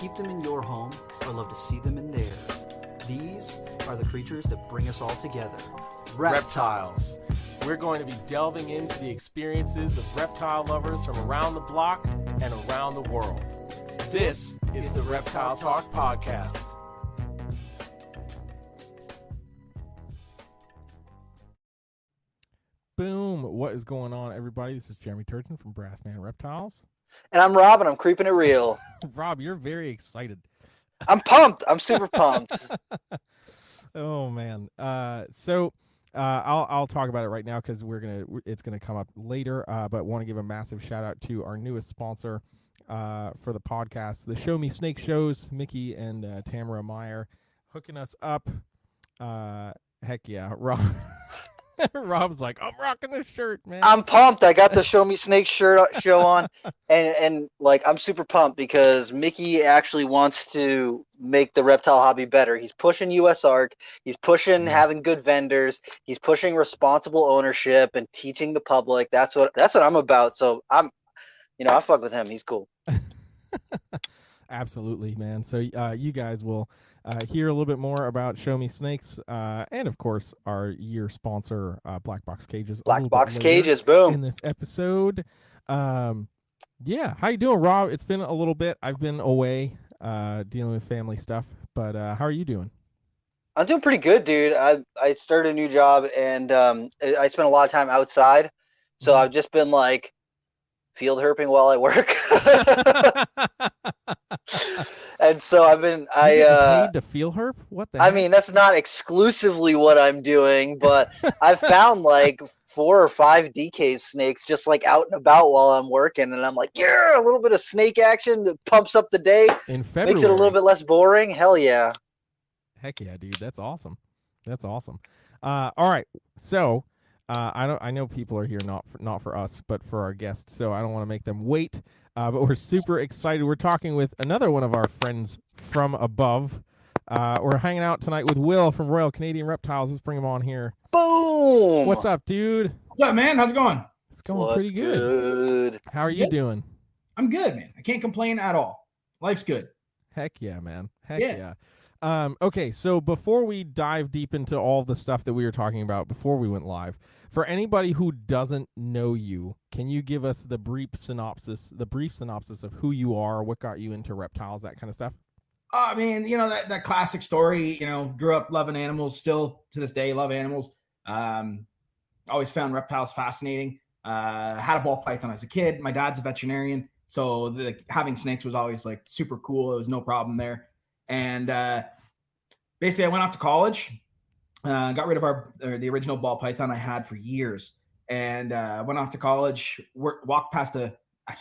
keep them in your home or love to see them in theirs, these are the creatures that bring us all together. Reptiles. We're going to be delving into the experiences of reptile lovers from around the block and around the world. This is the Reptile Talk Podcast. Boom. What is going on, everybody? This is Jeremy Turton from Brassman Reptiles. And I'm Rob, and I'm keeping it real. Rob, you're very excited. I'm pumped. I'm super pumped. Oh man. I'll talk about it right now because it's gonna come up later. But want to give a massive shout out to our newest sponsor for the podcast, the Show Me Snake Shows, Mickey and Tamara Meyer, hooking us up. Heck yeah, Rob. Rob's like, I'm rocking this shirt, man. I'm pumped. I got the Show Me Snake show on, and like I'm super pumped because Mickey actually wants to make the reptile hobby better. He's pushing USARK. He's pushing having good vendors. He's pushing responsible ownership and teaching the public. That's what I'm about. So I fuck with him. He's cool. Absolutely, man. So you guys will hear a little bit more about Show Me Snakes, and of course our year sponsor, Black Box Cages. Black Box Cages, boom. In this episode, yeah. How you doing, Rob? It's been a little bit. I've been away, dealing with family stuff. But how are you doing? I'm doing pretty good, dude. I started a new job, and I spent a lot of time outside, so I've just been like field herping while I work. And so paid to field herp? What the heck? I mean, that's not exclusively what I'm doing, but I've found like 4 or 5 DK snakes just like out and about while I'm working, and I'm like, yeah, a little bit of snake action that pumps up the day, in February, makes it a little bit less boring. Hell yeah. Heck yeah, dude. That's awesome. All right. So I know people are here not for us, but for our guests, so I don't want to make them wait. But we're super excited. We're talking with another one of our friends from above. We're hanging out tonight with Will from Royal Canadian Reptiles. Let's bring him on here. Boom! What's up, dude? What's up, man? How's it going? It's going pretty good. How are you doing? I'm good, man. I can't complain at all. Life's good. Heck yeah, man. Heck yeah. Okay, so before we dive deep into all the stuff that we were talking about before we went live, for anybody who doesn't know you, can you give us the brief synopsis of who you are, what got you into reptiles, that kind of stuff? I mean, that classic story, grew up loving animals, still to this day love animals. Always found reptiles fascinating. Had a ball python as a kid. My dad's a veterinarian, so having snakes was always like super cool. It was no problem there. And basically I went off to college, got rid of the original ball python I had for years, and went off to college, walked past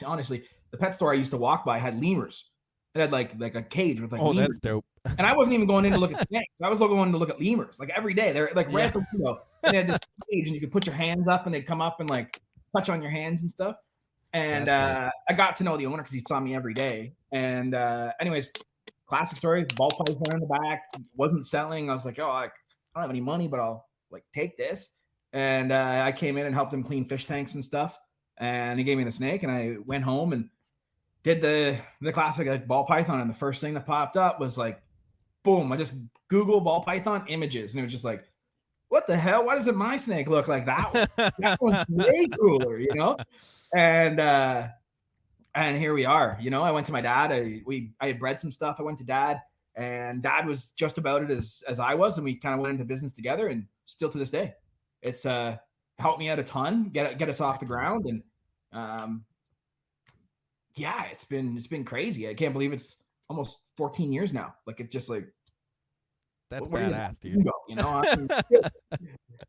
honestly, the pet store I used to walk by had lemurs. It had like a cage with lemurs. That's dope. And I wasn't even going in to look at snakes. I was going to look at lemurs like every day. They're like right at the window. They had this cage, and you could put your hands up, and they'd come up and like touch on your hands and stuff. And I got to know the owner because he saw me every day. And anyways, classic story, ball python in the back, wasn't selling. I was like, I don't have any money, but I'll like take this. And I came in and helped him clean fish tanks and stuff. And he gave me the snake, and I went home and did the classic like ball python. And the first thing that popped up was like, boom, I just Googled ball python images, and it was just like, what the hell? Why doesn't my snake look like that one? That one's way cooler, And here we are. I went to my dad. I had bred some stuff. I went to dad, and dad was just about it as I was, and we kind of went into business together. And still to this day, it's helped me out a ton, get us off the ground. And it's been crazy. I can't believe it's almost 14 years now. Like, it's just like, that's badass, dude.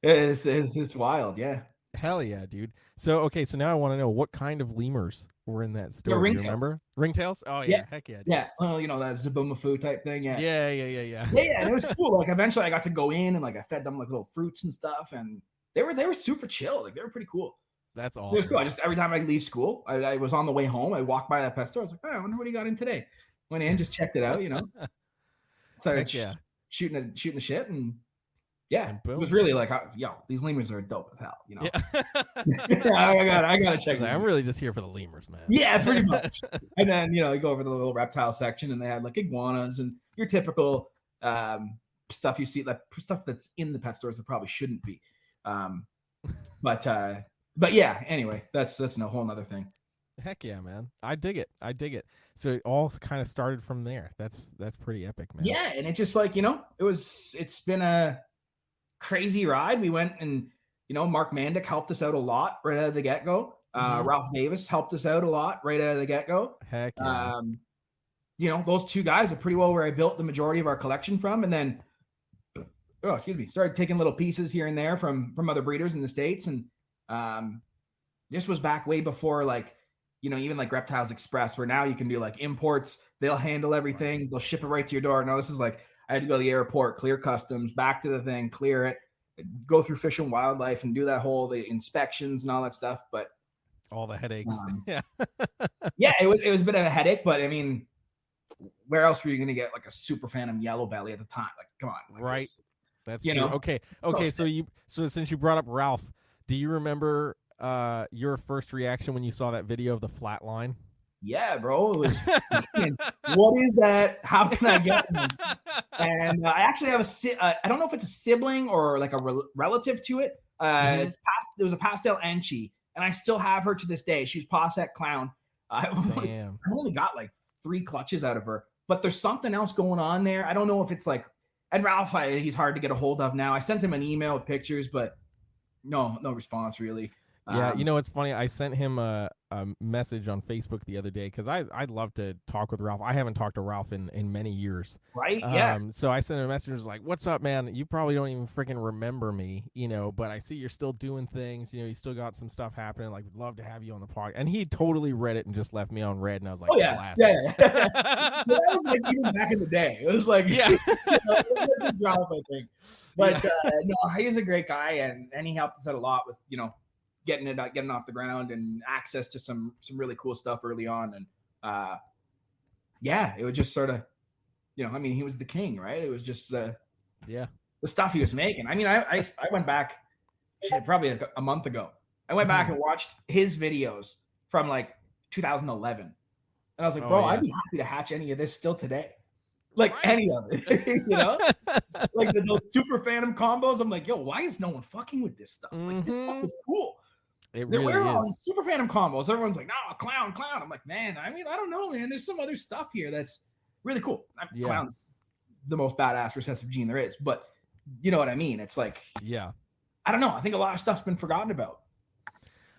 It's wild. Yeah. Hell yeah, dude. So now I want to know what kind of lemurs were in that store. Do you remember? Ringtails? Oh yeah. Heck yeah, dude. Yeah. Well, that Zabumafu type thing. Yeah. Yeah. Yeah, and it was cool. Like, eventually I got to go in and like I fed them like little fruits and stuff, and they were super chill. Like, they were pretty cool. That's awesome. It was cool. I just, every time I leave school, I was on the way home, I walked by that pet store. I was like, I wonder what he got in today. Went in, just checked it out, Started shooting the shit, and Yeah, And it boom. was really like, these lemurs are dope as hell, you know. Yeah. I gotta check. I'm really just here for the lemurs, man. Yeah, pretty much. And then you go over the little reptile section, and they had like iguanas and your typical stuff you see, like stuff that's in the pet stores that probably shouldn't be. But yeah. Anyway, that's no whole nother thing. Heck yeah, man. I dig it. So it all kind of started from there. That's pretty epic, man. Yeah, and it just like, it's been a crazy ride. We went and, Mark Mandick helped us out a lot right out of the get-go. Ralph Davis helped us out a lot right out of the get-go. Heck yeah. Those two guys are pretty well where I built the majority of our collection from. And then, started taking little pieces here and there from other breeders in the States. And this was back way before, like, even like Reptiles Express, where now you can do like imports. They'll handle everything. Right. They'll ship it right to your door. Now this is like, I had to go to the airport, clear customs, back to the thing, clear it, go through Fish and Wildlife and do that the inspections and all that stuff. But all the headaches. Yeah. Yeah, it was a bit of a headache, but I mean, where else were you going to get like a super phantom yellow belly at the time? Like, come on. Like, right. That's true. Okay. So since you brought up Ralph, do you remember your first reaction when you saw that video of the flat line? Yeah, bro. It was what is that? How can I get one? And I actually have I don't know if it's a sibling or like a relative to it. There was a pastel Enchi, and I still have her to this day. She's Posset Clown. I only got like 3 clutches out of her, but there's something else going on there. I don't know if it's like, and Ralph, he's hard to get a hold of now. I sent him an email with pictures, but no response really. Yeah, it's funny. I sent him a message on Facebook the other day because I'd love to talk with Ralph. I haven't talked to Ralph in many years. Right, yeah. So I sent him a message was like, "What's up, man? You probably don't even freaking remember me, but I see you're still doing things. You still got some stuff happening. Like, would love to have you on the podcast." And he totally read it and just left me on red. And I was like, "Oh yeah, yeah." That was like even back in the day. It was like, yeah, just Ralph, I think. But no, he's a great guy, and he helped us out a lot with getting off the ground and access to some really cool stuff early on. And it was just sort of, I mean, he was the king, right? It was just the stuff he was making. I mean, I went back probably like a month ago. I went back and watched his videos from like 2011. And I was like, bro, I'd be happy to hatch any of this still today. Like any of it, like those super phantom combos. I'm like, yo, why is no one fucking with this stuff? Like, this stuff is cool. It They're really wearing all is. these super phantom combos. Everyone's like, no, clown. I'm like, man, I mean, I don't know, man. There's some other stuff here that's really cool. Clown's the most badass recessive gene there is, but you know what I mean? It's like, yeah, I don't know. I think a lot of stuff's been forgotten about.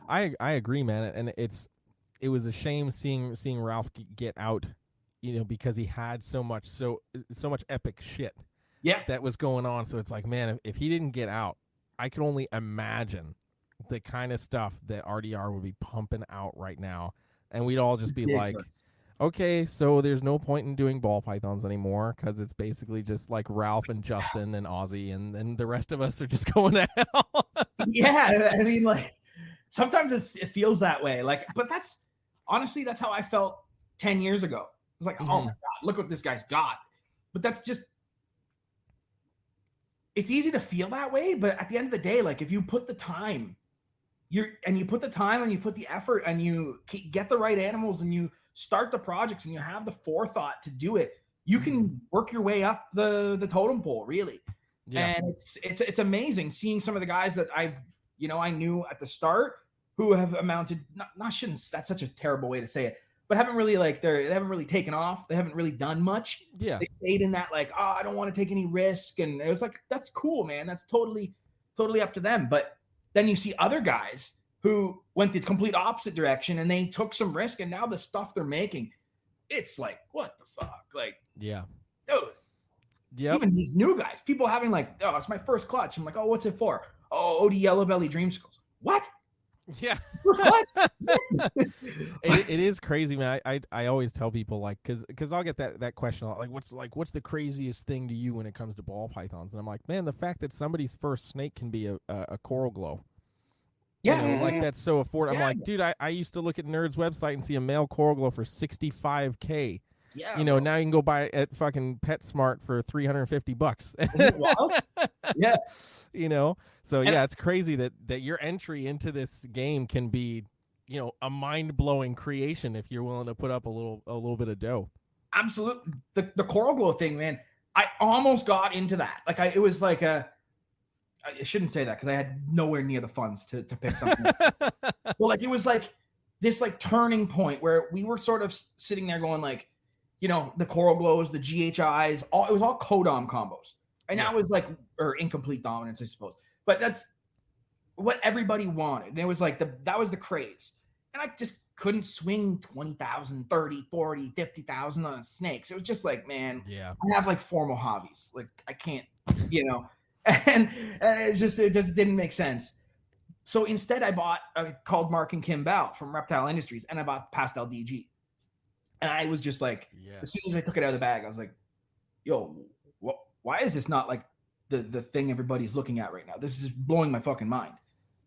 I agree, man. And it was a shame seeing Ralph get out, because he had so much epic shit that was going on. So it's like, man, if he didn't get out, I could only imagine the kind of stuff that RDR would be pumping out right now, and we'd all just be like, okay, so there's no point in doing ball pythons anymore because it's basically just like Ralph and Justin and Ozzy, and then the rest of us are just going to hell. Yeah, I mean, like sometimes it feels that way. Like, but that's how I felt 10 years ago. It was like, oh my god, look what this guy's got. But that's just, it's easy to feel that way. But at the end of the day, like if you put the time. You put the effort and you get the right animals and you start the projects and you have the forethought to do it, you can work your way up the totem pole, really. Yeah. And it's amazing seeing some of the guys that I knew at the start who have amounted, that's such a terrible way to say it, but haven't really they haven't really taken off. They haven't really done much. Yeah. They stayed in that like, oh, I don't want to take any risk. And it was like, that's cool, man. That's totally up to them. But then you see other guys who went the complete opposite direction and they took some risk, and now the stuff they're making, it's like, what the fuck? Like, yeah, dude. Yeah. Even these new guys, people having like, oh, it's my first clutch. I'm like, oh, what's it for? Oh, OD Yellow Belly Dreamsicles. What? Yeah. First clutch? it is crazy, man. I always tell people like, cause I'll get that question like, what's the craziest thing to you when it comes to ball pythons? And I'm like, man, the fact that somebody's first snake can be a coral glow. Yeah. Like that's so affordable. I'm like, dude, I used to look at Nerd's website and see a male coral glow for $65K. Yeah, You know, bro. now you can go buy it at fucking PetSmart for $350. Isn't it wild? Yeah. You know, so And yeah, it's crazy that your entry into this game can be, you know, a mind blowing creation if you're willing to put up a little bit of dough. absolutely, the coral glow thing, man. I almost got into that. Like, it was like I shouldn't say that because I had nowhere near the funds to pick something. Well, like, it was like this like turning point where we were sort of sitting there going like, you know, the coral glows, the GHIs, it was all codom combos, and that was like, or incomplete dominance, I suppose. But that's what everybody wanted, and it was like that was the craze, and I just couldn't swing 20,000, 30, 40, 50,000 on snakes. It was just like, man, Yeah. I have like formal hobbies, like I can't, you know, and it just didn't make sense. So instead, I called Mark and Kim Bell from Reptile Industries, and I bought Pastel DG. And I was just like, as soon as I took it out of the bag, I was like, yo, why is this not like the thing everybody's looking at right now? This is blowing my fucking mind.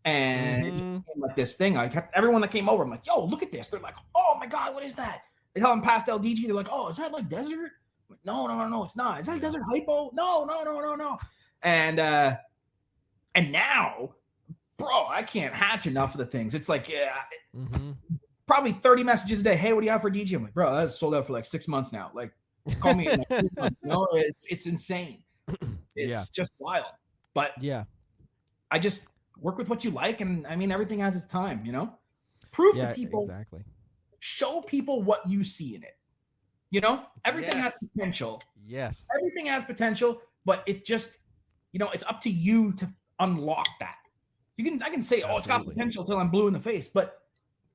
And it just became like this thing. I kept everyone that came over, I'm like, yo, look at this. They're like, oh my God, what is that? They tell them Pastel DG. They're like, oh, is that like desert? I'm like, no, it's not. Is that desert hypo? No. And now, bro, I can't hatch enough of the things. It's like, probably 30 messages a day. Hey, what do you have for DG? I'm like, bro, that's sold out for like 6 months now. Like, call me in like 3 months. You know, it's insane. It's just wild. But yeah, I just work with what you like, and I mean, everything has its time. You know, prove to people, exactly. Show people what you see in it. You know, everything has potential. Yes, everything has potential, but it's just, you know, it's up to you to unlock that. I can say, oh, it's got potential till I'm blue in the face, but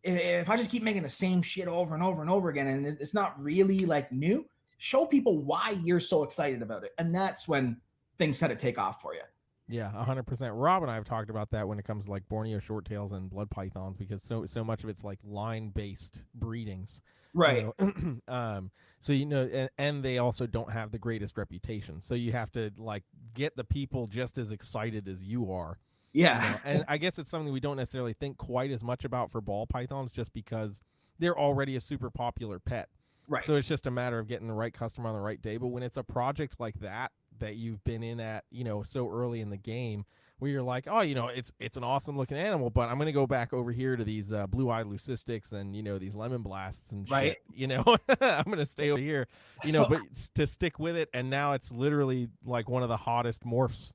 if I just keep making the same shit over and over and over again, and it's not really like new, show people why you're so excited about it, and that's when things kind of take off for you. Yeah, 100%. Rob and I have talked about that when it comes to like Borneo shorttails and blood pythons, because so much of it's like line-based breedings, right? You know? So you know, and they also don't have the greatest reputation, so you have to like get the people just as excited as you are. Yeah, you know? And I guess it's something we don't necessarily think quite as much about for ball pythons, just because they're already a super popular pet. Right. So it's just a matter of getting the right customer on the right day. But when it's a project like that you've been in at, you know, so early in the game, where you're like, oh, you know, it's an awesome looking animal, but I'm going to go back over here to these blue-eyed leucistics and, you know, these lemon blasts and shit, you know, I'm going to stay over here, you know, but to stick with it. And now it's literally like one of the hottest morphs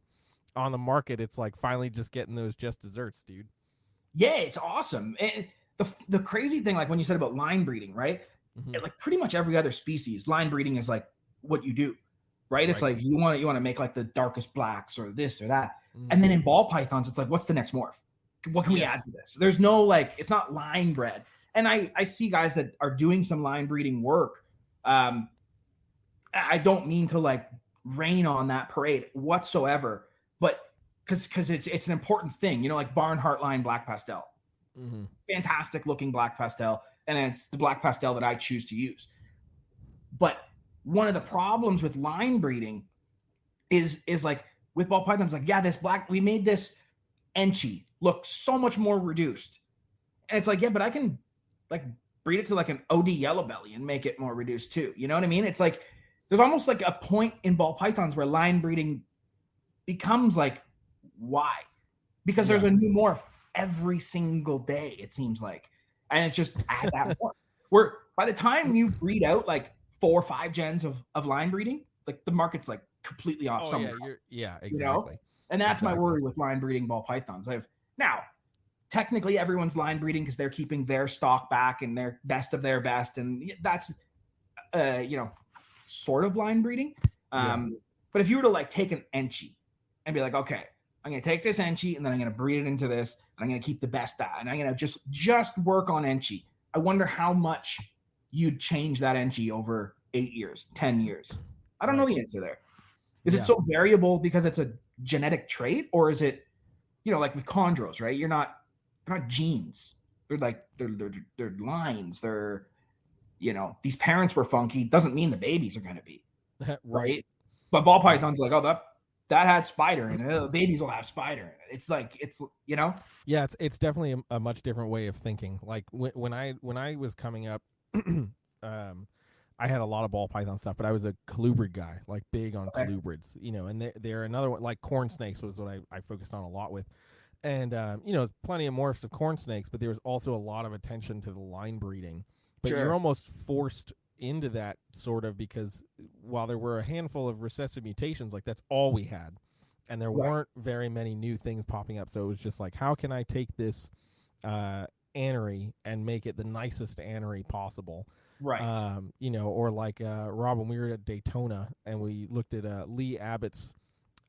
on the market. It's like finally just getting those just desserts, dude. Yeah, it's awesome. And the crazy thing, like when you said about line breeding, right? Like pretty much every other species, line breeding is like what you do, right? It's like you want to make like the darkest blacks or this or that. And then in ball pythons, it's like, what's the next morph? What can we add to this? There's no like, it's not line bred. And I see guys that are doing some line breeding work. I don't mean to like rain on that parade whatsoever, but because it's an important thing, you know, like Barnhart line black pastel, fantastic looking black pastel. And it's the black pastel that I choose to use. But one of the problems with line breeding is like with ball pythons, like, yeah, this black, we made this Enchi look so much more reduced. And it's like, yeah, but I can like breed it to like an OD yellow belly and make it more reduced too. You know what I mean? It's like, there's almost like a point in ball pythons where line breeding becomes like, why? Because there's a new morph every single day, it seems like. And it's just add that more. Where by the time you breed out like 4 or 5 gens of line breeding, like the market's like completely off somewhere. Yeah, exactly. You know? And that's my worry with line breeding ball pythons. Now, technically everyone's line breeding because they're keeping their stock back and their best of their best, and that's you know, sort of line breeding. But if you were to like take an Enchi and be like, okay, I'm going to take this Enchi and then I'm going to breed it into this, and I'm going to keep the best out, and I'm going to just work on Enchi. I wonder how much you'd change that Enchi over 8 years, 10 years. I don't know the answer there. Is it so variable because it's a genetic trait, or is it, you know, like with chondros, right? They're not genes. They're like, they're lines. They're, you know, these parents were funky. Doesn't mean the babies are going to be. Right. But ball pythons like, oh, that had spider in it. Babies will have spider in it. It's like, it's, you know? Yeah, it's definitely a much different way of thinking. Like when I was coming up, I had a lot of ball python stuff, but I was a colubrid guy, like big on Okay. colubrids, and they're another one, like corn snakes was what I focused on a lot with. And, plenty of morphs of corn snakes, but there was also a lot of attention to the line breeding. But Sure. you're almost forced into that sort of, because while there were a handful of recessive mutations, like that's all we had. And there Right. weren't very many new things popping up. So it was just like, how can I take this anery and make it the nicest anery possible? Right. Or like Rob, when we were at Daytona and we looked at Lee Abbott's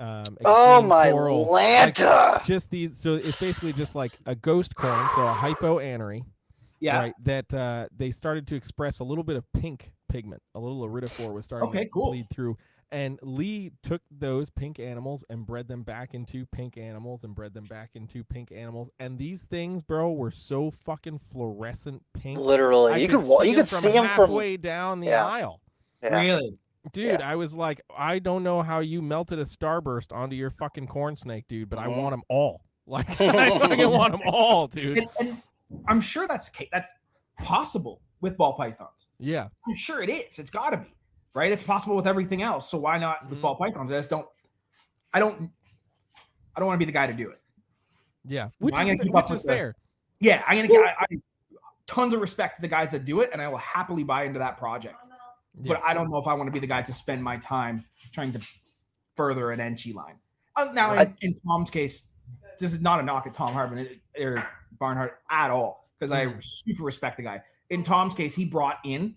Oh Extreme my Coral, Lanta! just these. So it's basically just like a ghost corn, so a hypoanery, Yeah. right? That they started to express a little bit of pink pigment. A little iridophore was starting Okay, to cool. bleed through. And Lee took those pink animals and bred them back into pink animals and bred them back into pink animals. And these things, bro, were so fucking fluorescent pink. Literally, I you could see them from halfway down the Yeah. aisle. Yeah. Really? Dude, I was like, I don't know how you melted a starburst onto your fucking corn snake, dude, but I want them all. Like, I fucking want them all, dude. And I'm sure that's possible with ball pythons. Yeah. I'm sure it is. It's got to be, right? It's possible with everything else. So why not with ball pythons? I don't want to be the guy to do it. Yeah. I'm Which gonna is, keep which up is with the- fair. Yeah, I'm gonna get I tons of respect to the guys that do it, and I will happily buy into that project. Yeah. But I don't know if I want to be the guy to spend my time trying to further an Enchi line. Now, in Tom's case, this is not a knock at Tom Harbin or Barnhart at all, because I super respect the guy. In Tom's case, he brought in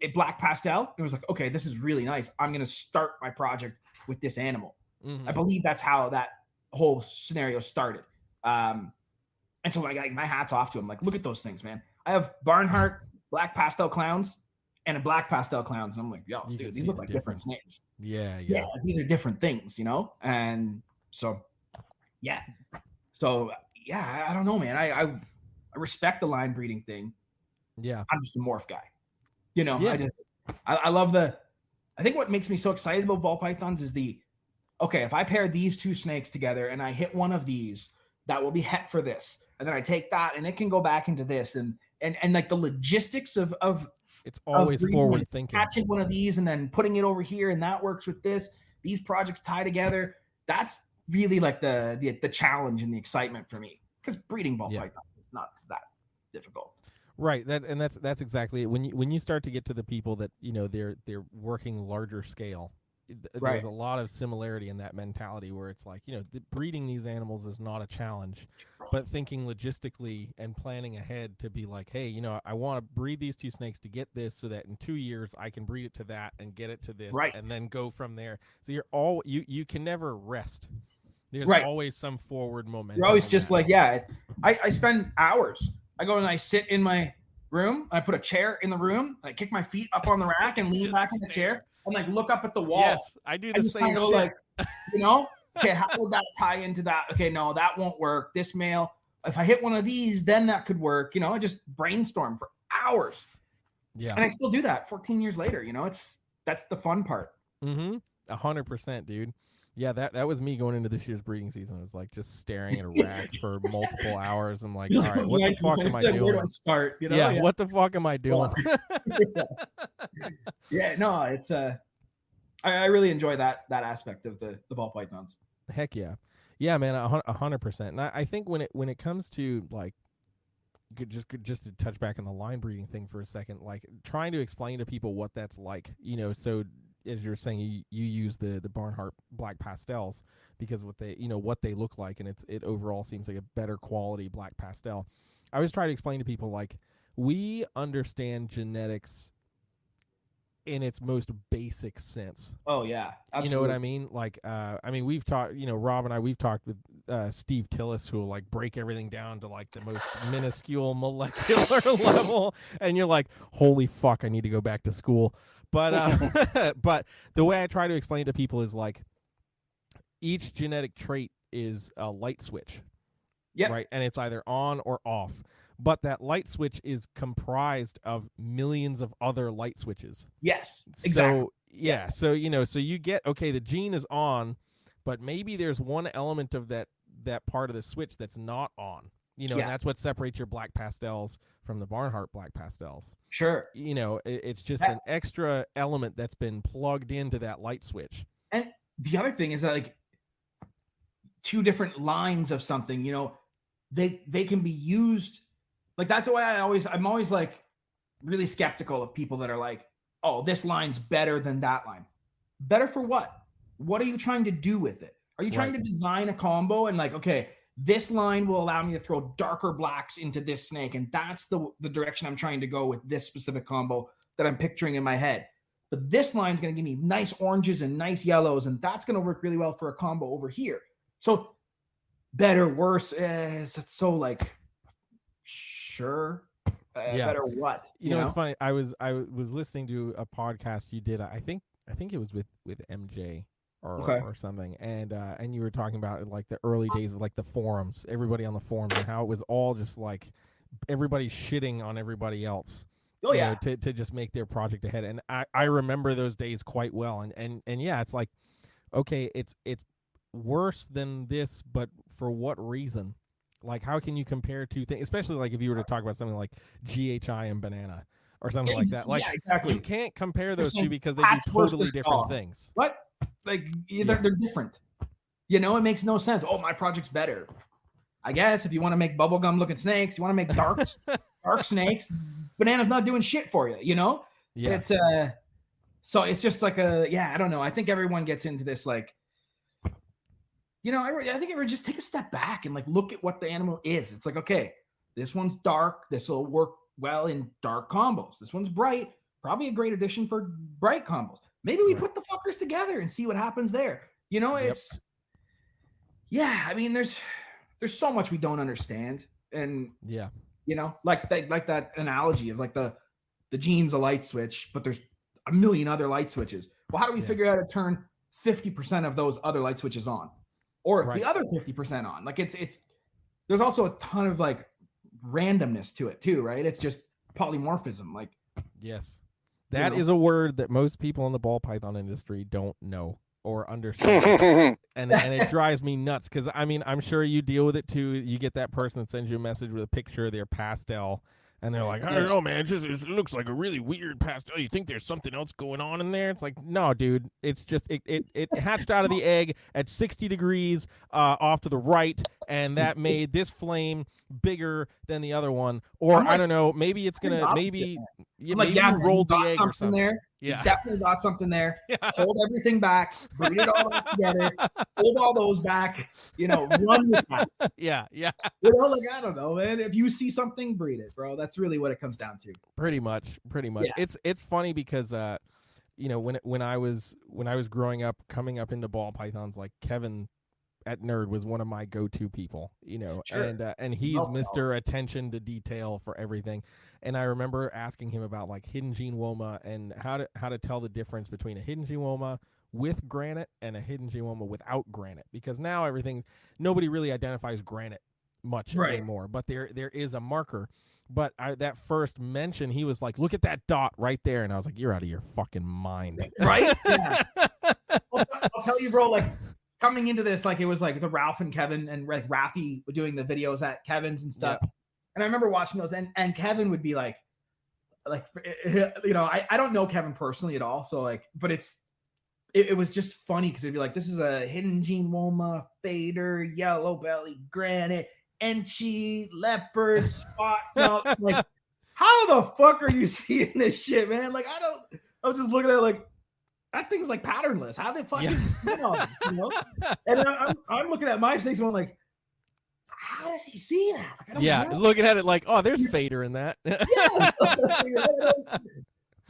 a black pastel and was like, okay, this is really nice. I'm going to start my project with this animal. Mhm. I believe that's how that whole scenario started. And so my hat's off to him. Like, look at those things, man. I have Barnhart black pastel clowns and a black pastel clowns. And I'm like, yo, You can dude, these see look the like different difference. snakes. Yeah. Yeah, these are different things, And so, yeah. So, yeah, I don't know, man. I respect the line breeding thing. Yeah. I'm just a morph guy. Yeah. I love I think what makes me so excited about ball pythons is okay, if I pair these two snakes together and I hit one of these, that will be het for this. And then I take that and it can go back into this. And like the logistics of It's always breeding forward and thinking. catching one of these and then putting it over here, and that works with this. These projects tie together. That's really like the challenge and the excitement for me, because breeding ball pythons is not that difficult. Right. That's exactly it. When you start to get to the people that they're working larger scale, Right. there's a lot of similarity in that mentality where it's like breeding these animals is not a challenge, but thinking logistically and planning ahead to be like, hey, I want to breed these two snakes to get this, so that in 2 years I can breed it to that and get it to this, Right. and then go from there. So you can never rest. There's Right. always some forward momentum. You're always in just that. like, I spend hours. I go and I sit in my room, and I put a chair in the room, and I kick my feet up on the rack and lean Just back in the chair and like look up at the wall. Yes, I do I the just same kind shit. of like, okay, how would that tie into that? Okay, no, that won't work. This male, if I hit one of these, then that could work. I just brainstorm for hours. Yeah. And I still do that 14 years later. That's the fun part. 100%, dude. Yeah, that was me going into this year's breeding season. It was like just staring at a rack for multiple hours. I'm like, all right, what the fuck am I doing? Where do I start? Yeah, what the fuck am I doing? Yeah, no, it's I really enjoy that aspect of the ball pythons. Heck yeah. Yeah, man, 100%. And I think when it comes to like just to touch back on the line breeding thing for a second, like trying to explain to people what that's like, so as you're saying, you use the Barnhart black pastels because what they look like, and it overall seems like a better quality black pastel. I always try to explain to people, like, we understand genetics in its most basic sense. Oh yeah, absolutely. You know what I mean? Like, we've talked, Rob and we've talked with Steve Tillis, who will like break everything down to like the most minuscule molecular level, and you're like, holy fuck, I need to go back to school. But but the way I try to explain to people is like, each genetic trait is a light switch. Yeah. Right, and it's either on or off. But that light switch is comprised of millions of other light switches. Yes, exactly. So yeah, so so you get, okay, the gene is on, but maybe there's one element of that part of the switch that's not on. You know, and that's what separates your black pastels from the Barnhart black pastels. Sure. You know, it's just an extra element that's been plugged into that light switch. And the other thing is that, like, two different lines of something, you know, they can be used. Like, that's why I'm always like really skeptical of people that are like, oh, this line's better than that line. Better for what? What are you trying to do with it? Are you trying to design a combo and like, okay, this line will allow me to throw darker blacks into this snake, and that's the direction I'm trying to go with this specific combo that I'm picturing in my head. But this line's going to give me nice oranges and nice yellows, and that's going to work really well for a combo over here. So better, worse, it's so like, sure, better what? You know, it's funny. I was listening to a podcast you did. I think it was with MJ. Or something, and you were talking about like the early days of like the forums, everybody on the forums, and how it was all just like everybody shitting on everybody else. Oh yeah, to just make their project ahead. And I remember those days quite well. And yeah, it's like, okay, it's worse than this, but for what reason? Like, how can you compare two things? Especially like if you were to talk about something like GHI and banana or something like that. Like, exactly. You can't compare those two because they do totally different things. What? Like, they're different. You know, it makes no sense. Oh, my project's better. I guess if you want to make bubblegum looking snakes, you want to make dark snakes, banana's not doing shit for you, you know? Yeah. It's so it's just like I don't know. I think everyone gets into this like, you know, I think everyone just take a step back and like look at what the animal is. It's like, okay, this one's dark. This will work well in dark combos. This one's bright. Probably a great addition for bright combos. Maybe we put the fuckers together and see what happens there. You know, it's I mean, there's so much we don't understand. And you know, like that analogy of like the gene's a light switch, but there's a million other light switches. Well, how do we figure out how to turn 50% of those other light switches on? Or the other 50% on? Like it's there's also a ton of like randomness to it too, right? It's just polymorphism. Like, yes. That is a word that most people in the ball python industry don't know or understand. and it drives me nuts because, I mean, I'm sure you deal with it too. You get that person that sends you a message with a picture of their pastel, and they're like, I don't know, man, it looks like a really weird pastel. You think there's something else going on in there? It's like, no, dude. It's just it hatched out of the egg at 60 degrees off to the right, and that made this flame bigger than the other one. Or I don't know, maybe it's gonna maybe you rolled the egg or something there. Yeah, you definitely got something there. Hold everything back, breed it all back together, hold all those back, you know, run with that. Yeah. You know, like, I don't know, man. If you see something, breed it, bro. That's really what it comes down to. Pretty much. Yeah. It's funny because you know, when I was growing up, coming up into ball pythons, like Kevin at Nerd was one of my go-to people, you know, and he's Mr. Attention to detail for everything. And I remember asking him about like hidden gene woma and how to tell the difference between a hidden gene woma with granite and a hidden gene woma without granite, because now nobody really identifies granite much anymore, but there is a marker. But that first mention, he was like, look at that dot right there. And I was like, you're out of your fucking mind. Right? Yeah. I'll tell you, bro, like, coming into this, like, it was like the Ralph and Kevin and like Rafi were doing the videos at Kevin's and stuff. Yep. And I remember watching those, and Kevin would be like, you know, I don't know Kevin personally at all. So like, but it was just funny because it'd be like, this is a hidden gene woma, fader, yellow belly, granite, Enchi, leopard, spot. Like, how the fuck are you seeing this shit, man? Like, I was just looking at it like, that thing's like patternless. How the fuck is it on, you know? And I'm looking at my snakes going like, how does he see that? Like, looking at it like, oh, there's fader in that.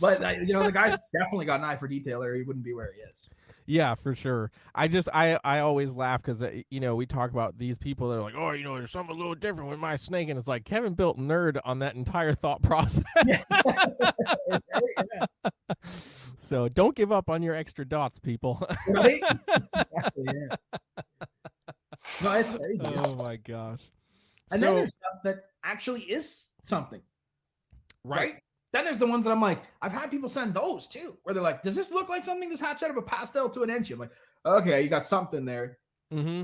But you know, the guy's definitely got an eye for detail, or he wouldn't be where he is. Yeah, for sure. I always laugh because you know, we talk about these people that are like, oh, you know, there's something a little different with my snake, and it's like Kevin built Nerd on that entire thought process. So don't give up on your extra dots, people. Right? Exactly, yeah. No, it's crazy. Oh my gosh. And then there's stuff that actually is something. Right? Then there's the ones that I'm like, I've had people send those too, where they're like, does this look like something that's hatched out of a pastel to an Enchi? I'm like, okay, you got something there. Mm-hmm.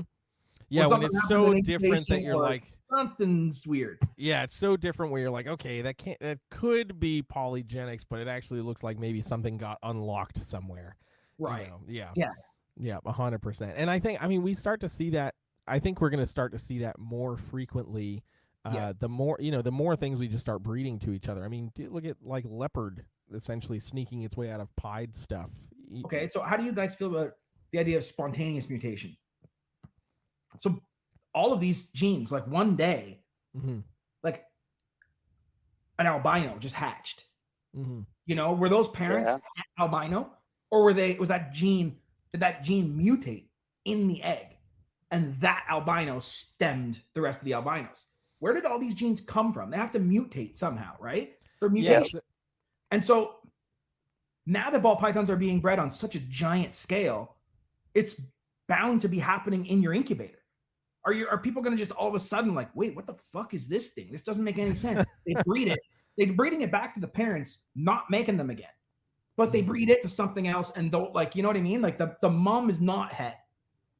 Yeah, Or when something it's happened so in different that incubation, you're or like, something's weird. yeah, it's so different where you're like, okay, that could be polygenics, but it actually looks like maybe something got unlocked somewhere. Right. Yeah. Yeah. Yeah, 100%. And I mean, we start to see that. I think we're going to start to see that more frequently. The more things we just start breeding to each other. I mean, look at like leopard essentially sneaking its way out of pied stuff. Okay, so how do you guys feel about the idea of spontaneous mutation? So all of these genes, like one day, Mm-hmm. like an albino just hatched. Mm-hmm. You know, were those parents albino, or did that gene mutate in the egg, and that albino stemmed the rest of the albinos? Where did all these genes come from? They have to mutate somehow, right? They're mutations. Yeah. And so now that ball pythons are being bred on such a giant scale, it's bound to be happening in your incubator. Are people going to just all of a sudden like, wait, what the fuck is this thing? This doesn't make any sense. They breed it. They're breeding it back to the parents, not making them again. But they breed it to something else, and don't, like, you know what I mean? Like the mom is not het.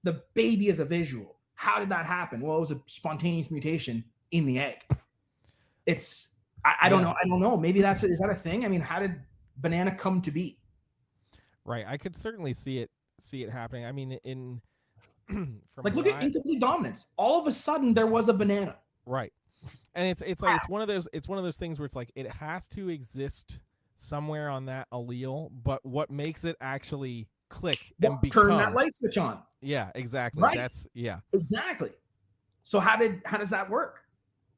The baby is a visual. How did that happen? Well, it was a spontaneous mutation in the egg. It's I don't know. I don't know. Maybe is that a thing? I mean, how did banana come to be? Right. I could certainly see it happening. I mean, in like, look at incomplete dominance. All of a sudden, there was a banana. Right. And it's like it's one of those things where it's like it has to exist somewhere on that allele, but what makes it actually click and become, turn that light switch on? Yeah, exactly. Right. That's exactly. So how does that work?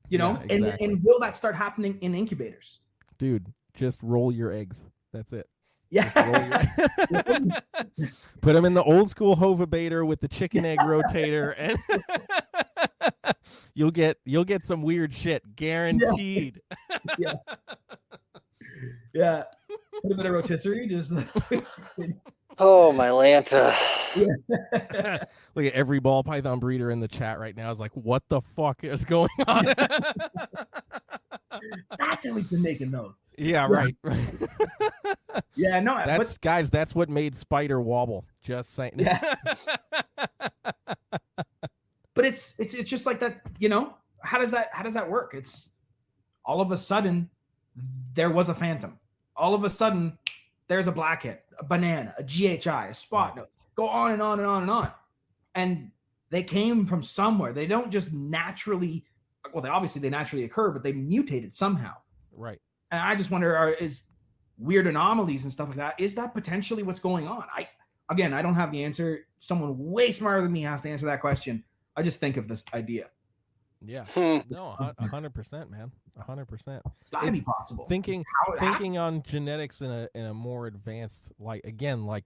You know, exactly. and will that start happening in incubators? Dude, just roll your eggs. That's it. Yeah. Put them in the old school Hovabator with the chicken egg rotator, and you'll get some weird shit, guaranteed. Yeah. Yeah. Put a bit of rotisserie, just oh, my Lanta. Yeah. Look at every ball python breeder in the chat right now is like, what the fuck is going on? That's how he's been making those. Yeah, right. Yeah, no, that's what made Spider wobble. Just saying. Yeah. But it's just like that, you know. How does that work? It's all of a sudden there was a phantom. All of a sudden there's a blackhead, a banana, a GHI, a spot nose. Go on and on and on and on. And they came from somewhere. They don't just naturally, well, they naturally occur, but they mutated somehow. Right. And I just wonder, is weird anomalies and stuff like that, is that potentially what's going on? I don't have the answer. Someone way smarter than me has to answer that question. I just think of this idea. Yeah. No, 100%, man. 100%. It's got to be possible. Thinking on genetics in a more advanced, like, again, like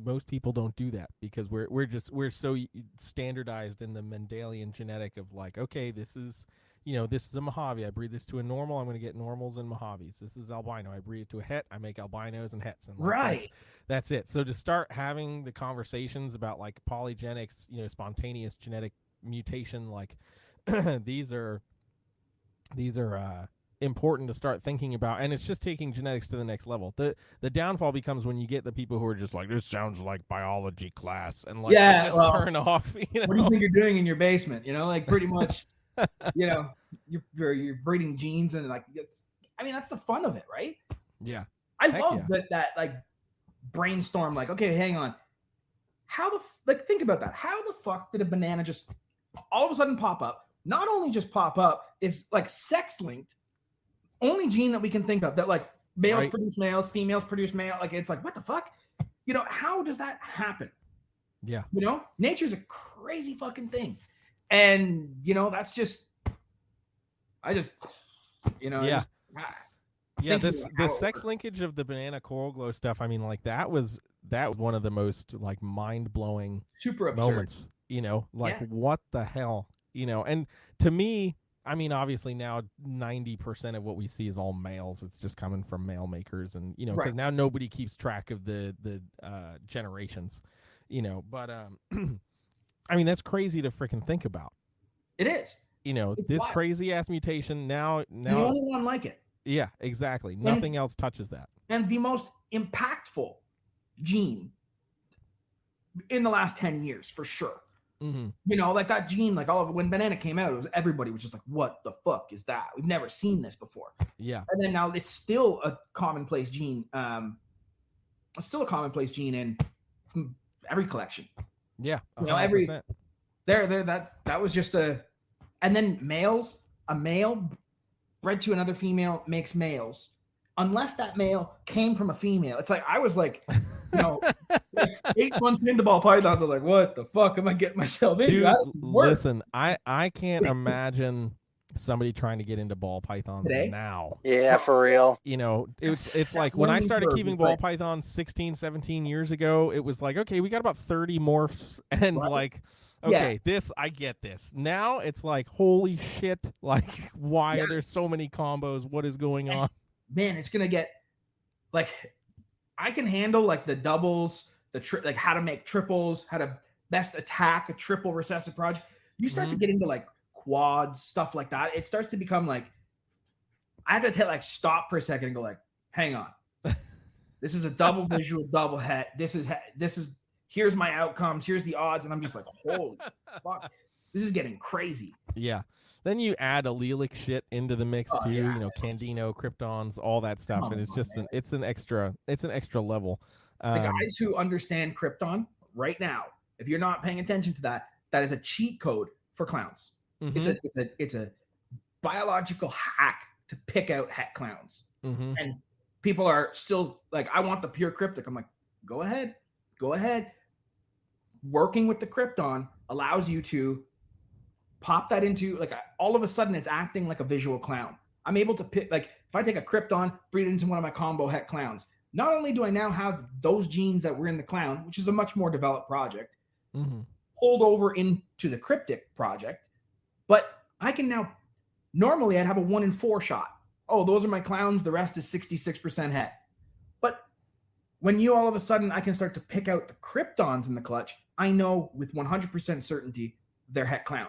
most people don't do that because we're so standardized in the Mendelian genetic of like, okay, this is a Mojave. I breed this to a normal. I'm going to get normals and Mojaves. This is albino. I breed it to a het. I make albinos and hets. And like, right. That's it. So to start having the conversations about like polygenics, spontaneous genetic mutation, like these are important to start thinking about, and it's just taking genetics to the next level. The downfall becomes when you get the people who are just like, this sounds like biology class, and like turn off. What do you think you're doing in your basement? Like pretty much, you're breeding genes, and like that's the fun of it, right? Yeah, I love that like brainstorm. Like, okay, hang on, think about that. How the fuck did a banana just all of a sudden pop up? Not only just pop up, is like sex linked. Only gene that we can think of that like males produce males, females produce male. Like, it's like, what the fuck? How does that happen? Yeah. Nature's a crazy fucking thing. And, that's just, yeah. The sex linkage of the banana coral glow stuff. I mean, like that was one of the most like mind blowing super absurd moments, what the hell, and to me, I mean, obviously now 90% of what we see is all males. It's just coming from male makers, and because now nobody keeps track of the generations, But I mean, that's crazy to freaking think about. It is. It's this crazy ass mutation now. The only one like it. Yeah, exactly. Nothing else touches that. And the most impactful gene in the last 10 years, for sure. You know, like that gene, like all of it, when Banana came out, everybody was just like, what the fuck is that? We've never seen this before. Yeah. And then now it's still a commonplace gene. It's still a commonplace gene in every collection. Yeah. 100%. You know, that was just and then males, a male bred to another female makes males. Unless that male came from a female. It's like, I was like, you know, like 8 months into ball pythons, I was like, what the fuck am I getting myself into? Dude, listen, I can't imagine somebody trying to get into ball pythons Today? now. Yeah, for real. You know, it's like when I started keeping ball pythons 16, 17 years ago, it was like, okay, we got about 30 morphs and like, okay, this, I get this. Now it's like, holy shit, like, why are there so many combos? What is going on? Man, it's gonna get like, I can handle like the doubles, like how to make triples, how to best attack a triple recessive project. You start to get into like quads, stuff like that. It starts to become like, I have to stop for a second and go like, hang on, this is a double visual double head. This is here's my outcomes, here's the odds, and I'm just like, holy fuck, this is getting crazy. Yeah. Then you add allelic shit into the mix too, you know, Candino, Kryptons, all that stuff, and it's just it's an extra level. The guys who understand Krypton right now, if you're not paying attention to that, that is a cheat code for clowns. It's a biological hack to pick out het clowns. And people are still like, I want the pure cryptic. I'm like, go ahead. Working with the Krypton allows you to pop that into, like, all of a sudden it's acting like a visual clown. I'm able to pick, like, if I take a Krypton, breed it into one of my combo het clowns, not only do I now have those genes that were in the clown, which is a much more developed project, pulled over into the cryptic project, but I can now, normally I'd have a 1 in 4 shot. Oh, those are my clowns. The rest is 66% het. But when you all of a sudden, I can start to pick out the Kryptons in the clutch, I know with 100% certainty they're het clown.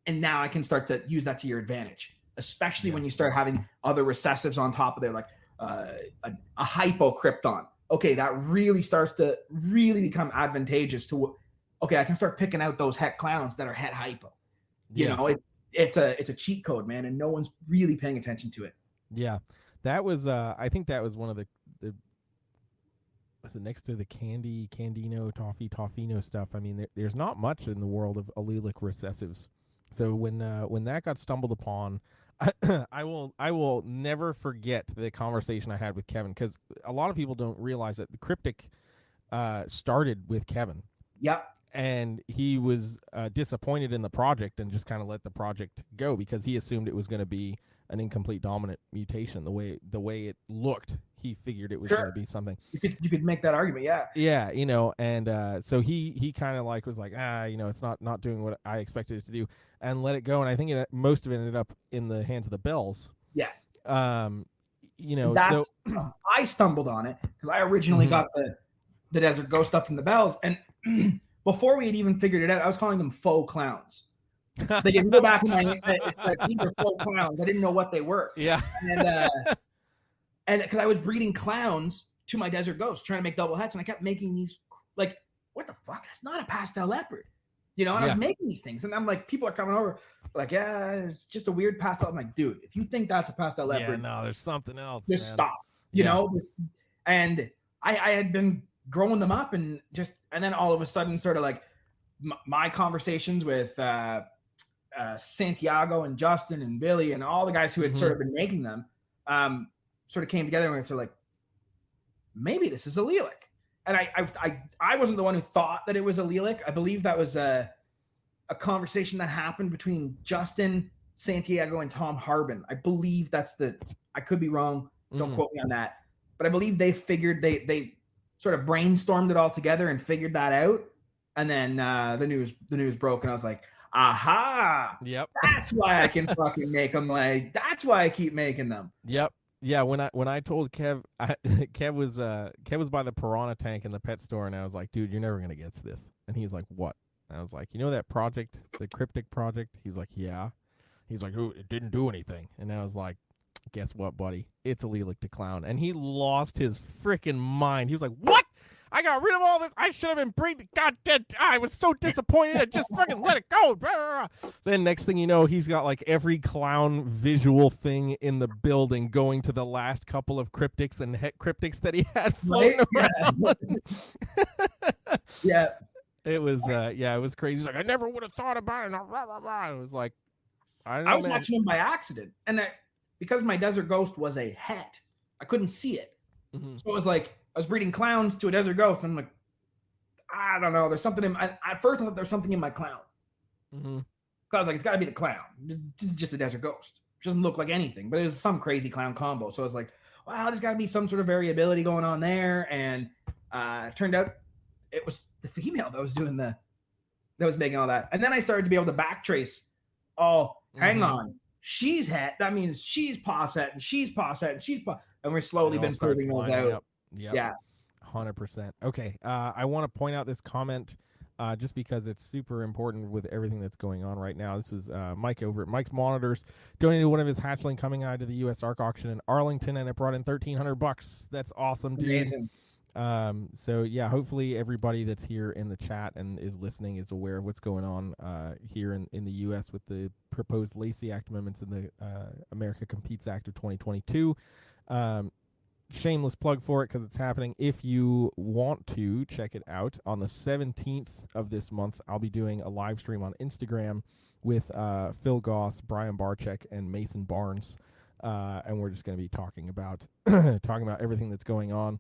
And now I can start to use that to your advantage, especially when you start having other recessives on top of there, like a hypo Krypton. Okay, that really starts to really become advantageous to, okay, I can start picking out those het clowns that are het hypo. You know, it's a cheat code, man, and no one's really paying attention to it. Yeah, that was I think that was one of the was it next to the Candino, Toffino stuff. I mean, there's not much in the world of allelic recessives. So when that got stumbled upon, I will never forget the conversation I had with Kevin, because a lot of people don't realize that the cryptic started with Kevin. Yep. And he was disappointed in the project and just kind of let the project go because he assumed it was going to be an incomplete dominant mutation. The way it looked, he figured it was going to be something. You could make that argument, yeah. Yeah, you know, and so he kind of like was like, you know, it's not doing what I expected it to do, and let it go. And I think most of it ended up in the hands of the Bells. Yeah. You know, that's so I stumbled on it because I originally got the Desert Ghost stuff from the Bells, and before we had even figured it out, I was calling them faux clowns. Like, if you go back in these are faux clowns. I didn't know what they were. Yeah. And because I was breeding clowns to my Desert Ghost, trying to make double hets, and I kept making these, like, what the fuck? That's not a pastel leopard. You know, and I was making these things, and I'm like, people are coming over, like, yeah, it's just a weird pastel. I'm like, dude, if you think that's a pastel leopard, no, there's something else. Just stop. You know, and I had been growing them up, and then all of a sudden, sort of like my conversations with Santiago and Justin and Billy and all the guys who had sort of been making them, sort of came together and sort of like, maybe this is allelic. And I wasn't the one who thought that it was allelic. I believe that was a conversation that happened between Justin, Santiago, and Tom Harbin. I believe I could be wrong. Don't quote me on that. But I believe they figured they sort of brainstormed it all together and figured that out. And then the news broke, and I was like, aha. Yep. That's why I can fucking make them. Like, that's why I keep making them. Yep. Yeah, when I told Kev, Kev was by the piranha tank in the pet store, and I was like, dude, you're never gonna get this. And he's like, what? And I was like, you know that project, the cryptic project? He's like, yeah. He's like, oh, it didn't do anything. And I was like, guess what, buddy? It's allelic to clown. And he lost his freaking mind. He was like, what? I got rid of all this. I should have been breeding. God damn, I was so disappointed. I just fucking let it go. Then next thing you know, he's got like every clown visual thing in the building going to the last couple of cryptics and cryptics that he had floating around. Yeah. It was, it was crazy. He's like, I never would have thought about it. It was like, I was watching him by accident, and because my desert ghost was a het, I couldn't see it. So it was like I was breeding clowns to a desert ghost. And I'm like, I don't know. There's something in. At first, I thought there's something in my clown. I was like, it's got to be the clown. This is just a desert ghost. It doesn't look like anything, but it was some crazy clown combo. So I was like, wow, there's got to be some sort of variability going on there. And it turned out it was the female that was doing that was making all that. And then I started to be able to backtrace. Oh, hang on. She's het. That means she's paw set, and she's paw set, and she's paw. And we're slowly been proving those out. Yep. Yeah. 100%. Okay. I want to point out this comment just because it's super important with everything that's going on right now. This is Mike over at Mike's Monitors. Donated one of his hatchling coming out to the U.S. ARC auction in Arlington, and it brought in $1,300. That's awesome, dude. Amazing. So yeah, hopefully everybody that's here in the chat and is listening is aware of what's going on here in the U.S. with the proposed Lacey Act amendments in the America Competes Act of 2022. Shameless plug for it because it's happening. If you want to check it out, on the 17th of this month, I'll be doing a live stream on Instagram with Phil Goss, Brian Barczyk, and Mason Barnes, and we're just going to be talking about everything that's going on.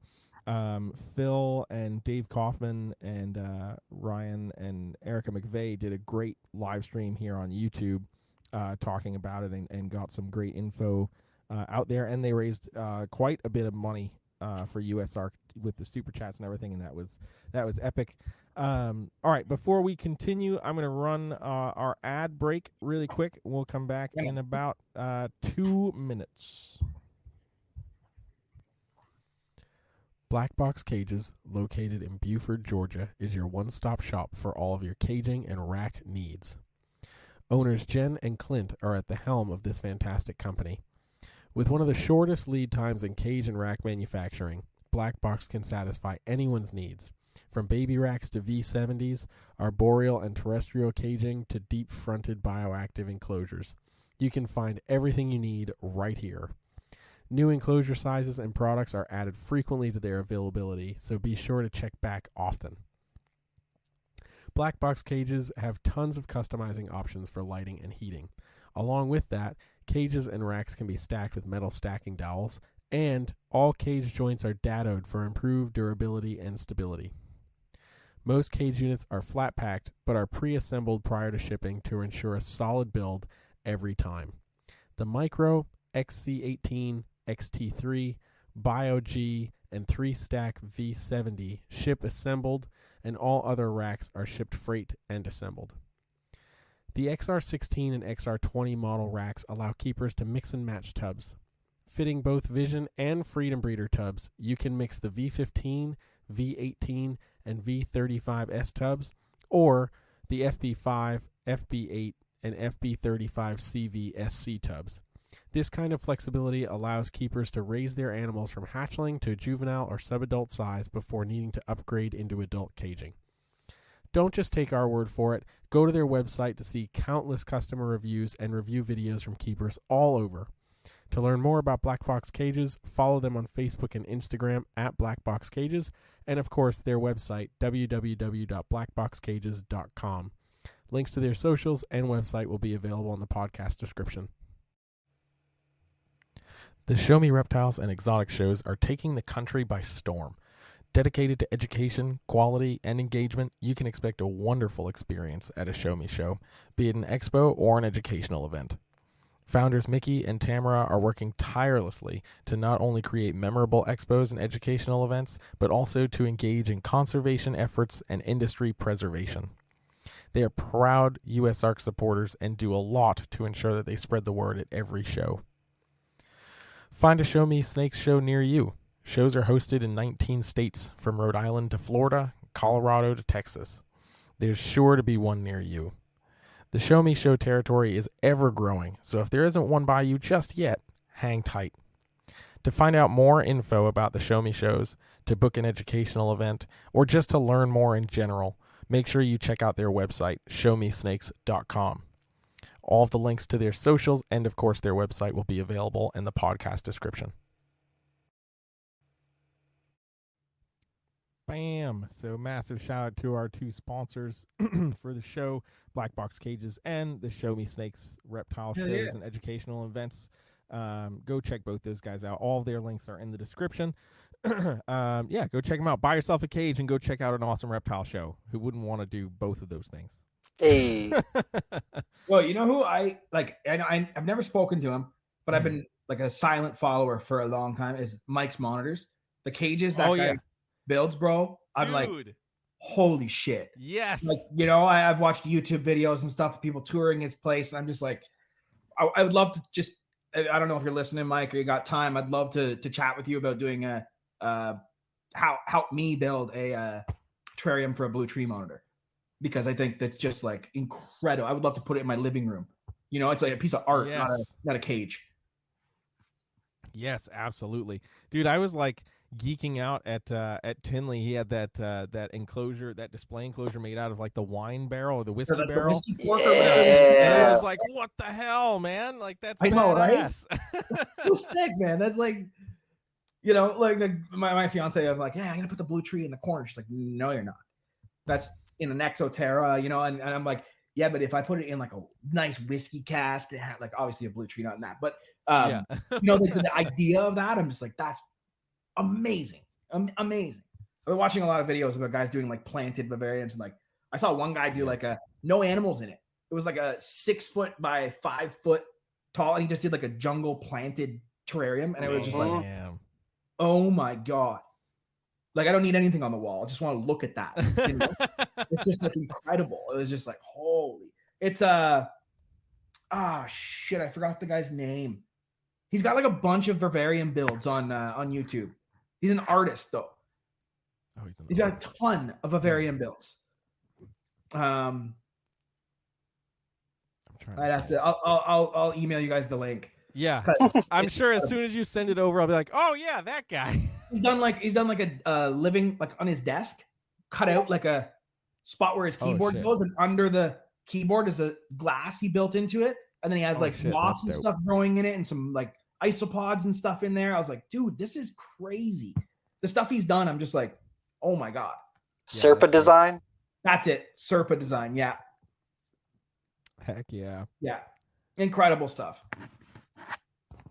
Phil and Dave Kaufman and Ryan and Erica McVeigh did a great live stream here on YouTube talking about it and got some great info out there, and they raised quite a bit of money for USARC with the super chats and everything, and that was epic. All right, before we continue, I'm going to run our ad break really quick. We'll come back in about 2 minutes. Black Box Cages, located in Buford, Georgia, is your one-stop shop for all of your caging and rack needs. Owners Jen and Clint are at the helm of this fantastic company. With one of the shortest lead times in cage and rack manufacturing, Black Box can satisfy anyone's needs, from baby racks to V70s, arboreal and terrestrial caging to deep-fronted bioactive enclosures. You can find everything you need right here. New enclosure sizes and products are added frequently to their availability, so be sure to check back often. Black Box Cages have tons of customizing options for lighting and heating. Along with that, cages and racks can be stacked with metal stacking dowels, and all cage joints are dadoed for improved durability and stability. Most cage units are flat packed, but are pre-assembled prior to shipping to ensure a solid build every time. The Micro, XC18, XT3, Bio-G, and 3-stack V70 ship assembled, and all other racks are shipped freight and assembled. The XR16 and XR20 model racks allow keepers to mix and match tubs. Fitting both Vision and Freedom Breeder tubs, you can mix the V15, V18, and V35S tubs, or the FB5, FB8, and FB35CV SC tubs. This kind of flexibility allows keepers to raise their animals from hatchling to juvenile or subadult size before needing to upgrade into adult caging. Don't just take our word for it. Go to their website to see countless customer reviews and review videos from keepers all over. To learn more about Black Box Cages, follow them on Facebook and Instagram at Black Box Cages, and of course their website, www.blackboxcages.com. Links to their socials and website will be available in the podcast description. The Show Me Reptiles and Exotic shows are taking the country by storm. Dedicated to education, quality, and engagement, you can expect a wonderful experience at a Show Me show, be it an expo or an educational event. Founders Mickey and Tamara are working tirelessly to not only create memorable expos and educational events, but also to engage in conservation efforts and industry preservation. They are proud USARC supporters and do a lot to ensure that they spread the word at every show. Find a Show Me Snakes show near you. Shows are hosted in 19 states, from Rhode Island to Florida, Colorado to Texas. There's sure to be one near you. The Show Me show territory is ever growing, so if there isn't one by you just yet, hang tight. To find out more info about the Show Me shows, to book an educational event, or just to learn more in general, make sure you check out their website, showmesnakes.com. All of the links to their socials and, of course, their website will be available in the podcast description. Bam! So massive shout out to our two sponsors for the show, Black Box Cages and the Show Me Snakes reptile shows and educational events. Go check both those guys out. All of their links are in the description. Yeah, go check them out. Buy yourself a cage and go check out an awesome reptile show. Who wouldn't want to do both of those things? Hey. Well, you know who I like? I've never spoken to him, but I've been like a silent follower for a long time. Is Mike's Monitors, the cages that guy builds, bro. I'm like, holy shit. Yes. Like, you know, I've watched YouTube videos and stuff of people touring his place, and I'm just like, I would love to just. I don't know if you're listening, Mike, or you got time. I'd love to chat with you about doing help me build a terrarium for a blue tree monitor, because I think that's just like incredible. I would love to put it in my living room. You know, it's like a piece of art, not a cage. Yes, absolutely, dude. I was like geeking out at Tinley. He had that enclosure, that display enclosure made out of like the wine barrel or the whiskey barrel. Whiskey corker, And I was like, what the hell, man? Like, that's I know, badass. right? That's so sick, man. That's like, you know, like my fiance, I'm like, yeah, I'm gonna put the blue tree in the corner. She's like, no, you're not. That's in an Exoterra, you know, and I'm like, yeah, but if I put it in like a nice whiskey cask, it had like obviously a blue tree, not in that, but you know, like the idea of that, I'm just like, that's amazing. Amazing. I've been watching a lot of videos about guys doing like planted vivariums, and like I saw one guy do like no animals in it. It was like a 6 foot by 5 foot tall, and he just did like a jungle planted terrarium, and it was just like, oh my god. Like, I don't need anything on the wall. I just want to look at that. You know? It's just like incredible. It was just like, holy. It's shit, I forgot the guy's name. He's got like a bunch of vivarium builds on YouTube. He's an artist though. Oh, he's got a ton of vivarium builds. I'd have to. I'll email you guys the link. Yeah, I'm sure as soon as you send it over, I'll be like, oh yeah, that guy. He's done like a living, like on his desk, cut out like a spot where his keyboard goes, and under the keyboard is a glass he built into it, and then he has moss and stuff growing in it, and some like isopods and stuff in there. I was like, dude, this is crazy. The stuff he's done, I'm just like, oh my god. Serpa design. That's it. Serpa design. Yeah. Heck yeah. Yeah. Incredible stuff.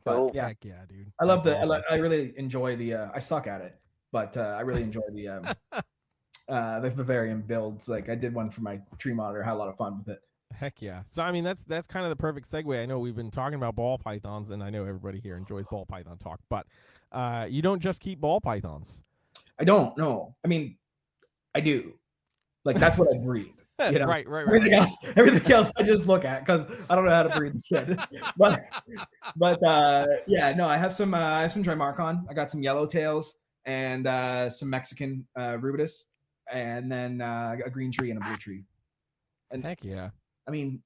But, yeah. Heck yeah, dude. I love I really enjoy the I suck at it, but I really enjoy the vivarium builds. Like I did one for my tree monitor, had a lot of fun with it. Heck yeah. So I mean that's kind of the perfect segue. I know we've been talking about ball pythons, and I know everybody here enjoys ball python talk, but you don't just keep ball pythons. I don't know. I mean, I do. Like that's what I breed. You know? Right. Everything else I just look at because I don't know how to breed the shit. But yeah, no, I have some Trimarchon. I got some yellowtails and some Mexican rubidus, and then a green tree and a blue tree. And heck yeah. I mean,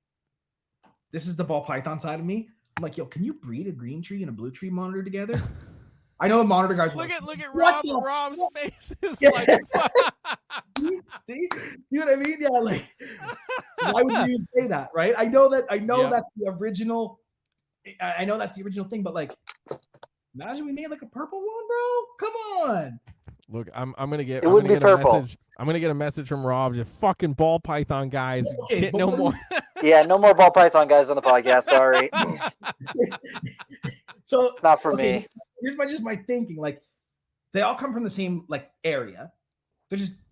this is the ball python side of me. I'm like, yo, can you breed a green tree and a blue tree monitor together? I know a monitor guys. Look at Rob's face. Is like, see, you know what I mean? Yeah, like, why would you even say that, right? I know that's the original. I know that's the original thing, but like, imagine we made like a purple one, bro. Come on. Look, I'm gonna get. It would be purple. I'm gonna get a message from Rob. Just fucking ball python guys. Get no more. Yeah, no more ball python guys on the podcast. Sorry. So it's not for me. Here's my thinking. Like, they all come from the same like area.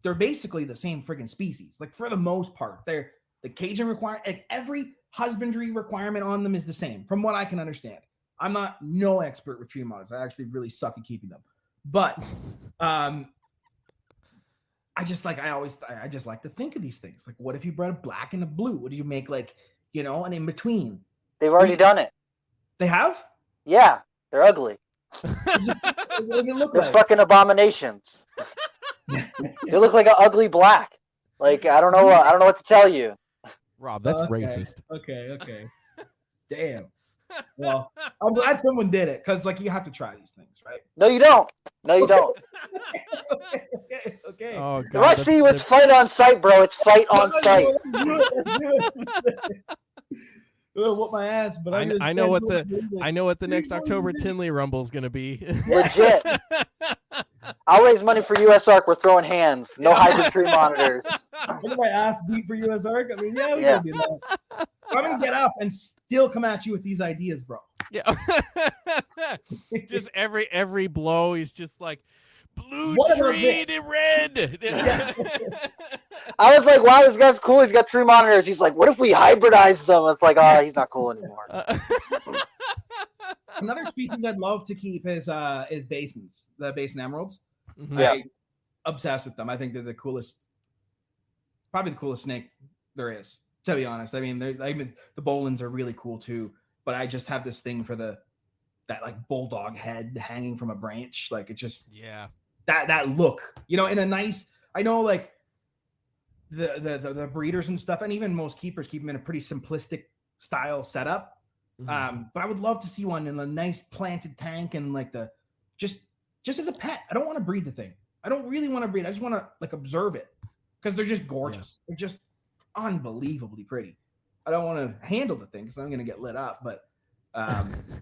They're basically the same friggin' species. Like for the most part, they're the caging requirement. Like every husbandry requirement on them is the same, from what I can understand. I'm no expert with tree monitors. I actually really suck at keeping them. But I just like to think of these things. Like, what if you bred a black and a blue? What do you make, like, you know, an in between? They've already done it. They have? Yeah, they're ugly. What do you look They're like? fucking abominations. They look like an ugly black. Like I don't know what to tell you. Rob, that's racist. Okay. Damn. Well, I'm glad someone did it because like you have to try these things, right? No, you don't. No, you don't. Okay. Oh If god. I see you, it's fight on site, bro. It's fight on site. Whoop my ass, but I know what the next October Tinley Rumble is going to be. Legit. I'll raise money for USARK. We're throwing hands. No hybrid tree monitors. Look at my ass beat for USARK. I mean, yeah, we Yeah. can do that. I'm gonna get up and still come at you with these ideas, bro. Yeah. Just every blow is just like blue What about tree to red. I was like, wow, this guy's cool. He's got tree monitors. He's like, what if we hybridize them? It's like, oh, he's not cool anymore. Another species I'd love to keep is basins, the basin emeralds. Yeah. I'm obsessed with them. I think they're the coolest, probably the coolest snake there is, to be honest. I mean, the Bolins are really cool too, but I just have this thing for that like bulldog head hanging from a branch. Like it's just that look, in a nice, I know like the breeders and stuff, and even most keepers keep them in a pretty simplistic style setup. Mm-hmm. But I would love to see one in a nice planted tank and like just as a pet. I don't want to breed the thing. I don't really want to breed. I just want to like observe it because they're just gorgeous. They're just unbelievably pretty. I don't want to handle the thing because I'm going to get lit up. But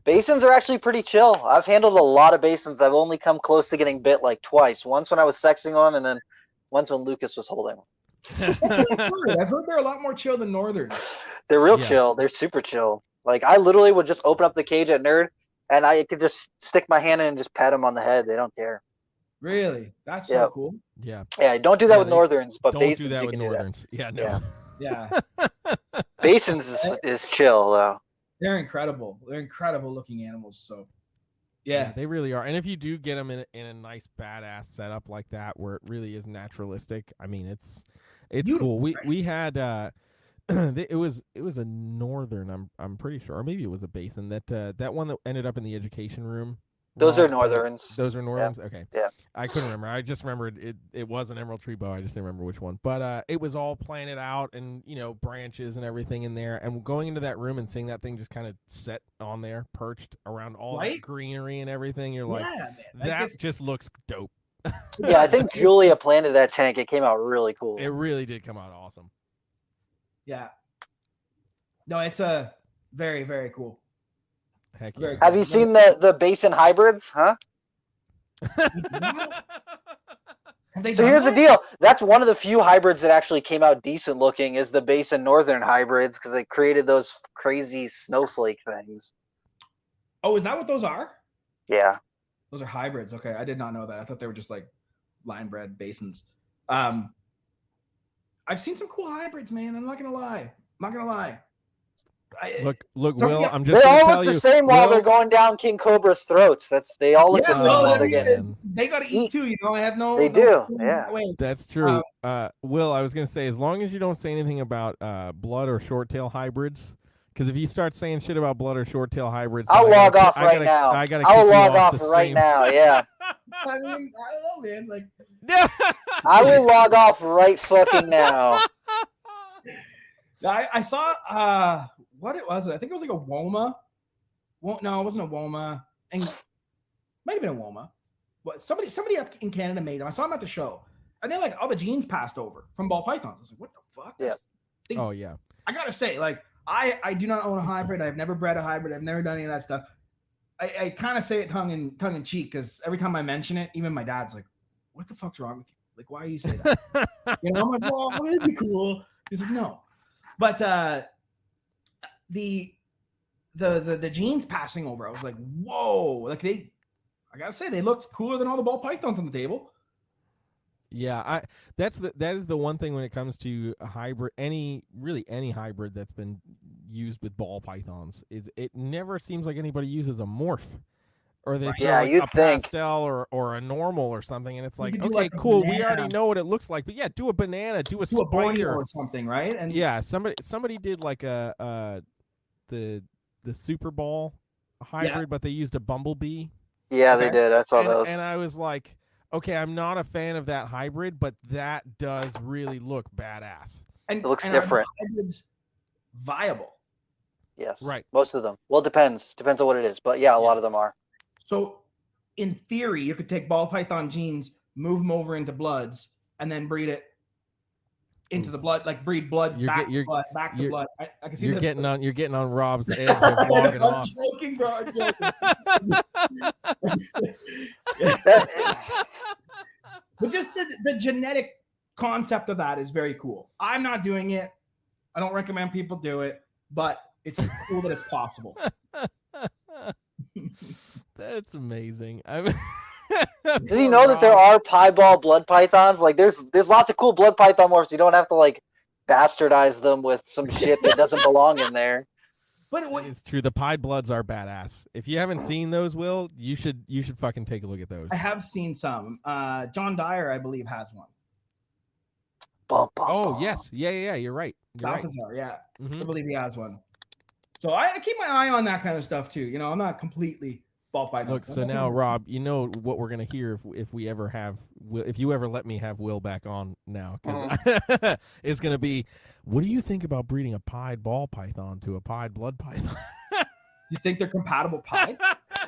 basins are actually pretty chill. I've handled a lot of basins. I've only come close to getting bit like twice. Once when I was sexing on, and then once when Lucas was holding. I've heard they're a lot more chill than northerns. They're real chill. They're super chill. Like I literally would just open up the cage at Nerd, and I could just stick my hand in and just pat them on the head. They don't care. Really? That's so cool. Yeah. Yeah. Don't do that with northerns, but don't basins do that you with can northerns. do that. Yeah. No. Yeah. Basins is chill though. They're incredible. They're incredible looking animals. So, yeah, they really are. And if you do get them in a nice badass setup like that, where it really is naturalistic, I mean, it's cool. We had it was a northern. I'm pretty sure, or maybe it was a basin that one that ended up in the education room. Those are northerns. Those are northerns. Yeah. Okay. Yeah. I couldn't remember. I just remembered it was an emerald tree bow. I just didn't remember which one. But it was all planted out and branches and everything in there. And going into that room and seeing that thing just kind of set on there, perched around all that greenery and everything, you're like, that just looks dope. Yeah, I think Julia planted that tank. It came out really cool. It really did come out awesome. Yeah. No, it's a very, very cool. Heck yeah. Have you seen the basin hybrids? Huh? So here's the deal. That's one of the few hybrids that actually came out decent looking is the basin northern hybrids because they created those crazy snowflake things. Oh, is that what those are? Yeah. Those are hybrids. Okay, I did not know that. I thought they were just like line bred basins. I've seen some cool hybrids, man. I'm not gonna lie. Look, Will. I'm just. They all tell look you, the same while they're going down King Cobra's throats. They all look the same while they're getting. They got to eat too, I have no. They do, yeah. That's true. Will, I was gonna say, as long as you don't say anything about blood or short tail hybrids, because if you start saying shit about blood or short tail hybrids, I'll log off right now. I'll log off right now. Yeah. I mean, I don't know, man. Like, I will log off right fucking now. I saw what it was. I think it was like a Woma. No, it wasn't a Woma. And might have been a Woma. But somebody up in Canada made them. I saw them at the show. And then like all the genes passed over from ball pythons. I was like, what the fuck? Yeah. Oh yeah. I gotta say, like, I do not own a hybrid. I've never bred a hybrid. I've never done any of that stuff. I kind of say it tongue in cheek because every time I mention it, even my dad's like, what the fuck's wrong with you? Like, why do you say that? I'm like, well, it'd be cool. He's like, no. But the genes passing over, I was like, whoa! Like I gotta say, they looked cooler than all the ball pythons on the table. Yeah, that is the one thing when it comes to a hybrid, any hybrid that's been used with ball pythons is it never seems like anybody uses a morph. Or they throw like a pastel or a normal or something, and it's like, okay, like cool, we already know what it looks like, but yeah, do a banana, do a spider or something, right? And yeah, somebody did like the Super Ball hybrid, but they used a bumblebee. Yeah, they did. I saw those, and I was like, okay, I'm not a fan of that hybrid, but that does really look badass. And it looks different. Hybrid's viable. Yes. Right. Most of them. Well, depends on what it is, but yeah, a lot of them are. So, in theory, you could take ball python genes, move them over into bloods, and then breed it into the blood, like breed blood back to blood. I can see you're getting on Rob's edge of logging I'm off. joking, bro. I'm joking. But just the genetic concept of that is very cool. I'm not doing it. I don't recommend people do it, but it's cool that it's possible. That's amazing. Does he know that there are piebald blood pythons? Like, there's lots of cool blood python morphs. You don't have to like bastardize them with some shit that doesn't belong in there. But it's true. The pied bloods are badass. If you haven't seen those, Will, you should fucking take a look at those. I have seen some. John Dyer, I believe, has one. Oh yes, yeah. You're right. Balthazar, yeah. Mm-hmm. I believe he has one. So I keep my eye on that kind of stuff too. You know, I'm not completely ball python. Look, so now, Rob, you know what we're gonna hear if we ever have if you ever let me have Will back on now, because it's gonna be, what do you think about breeding a pied ball python to a pied blood python? You think they're compatible pied?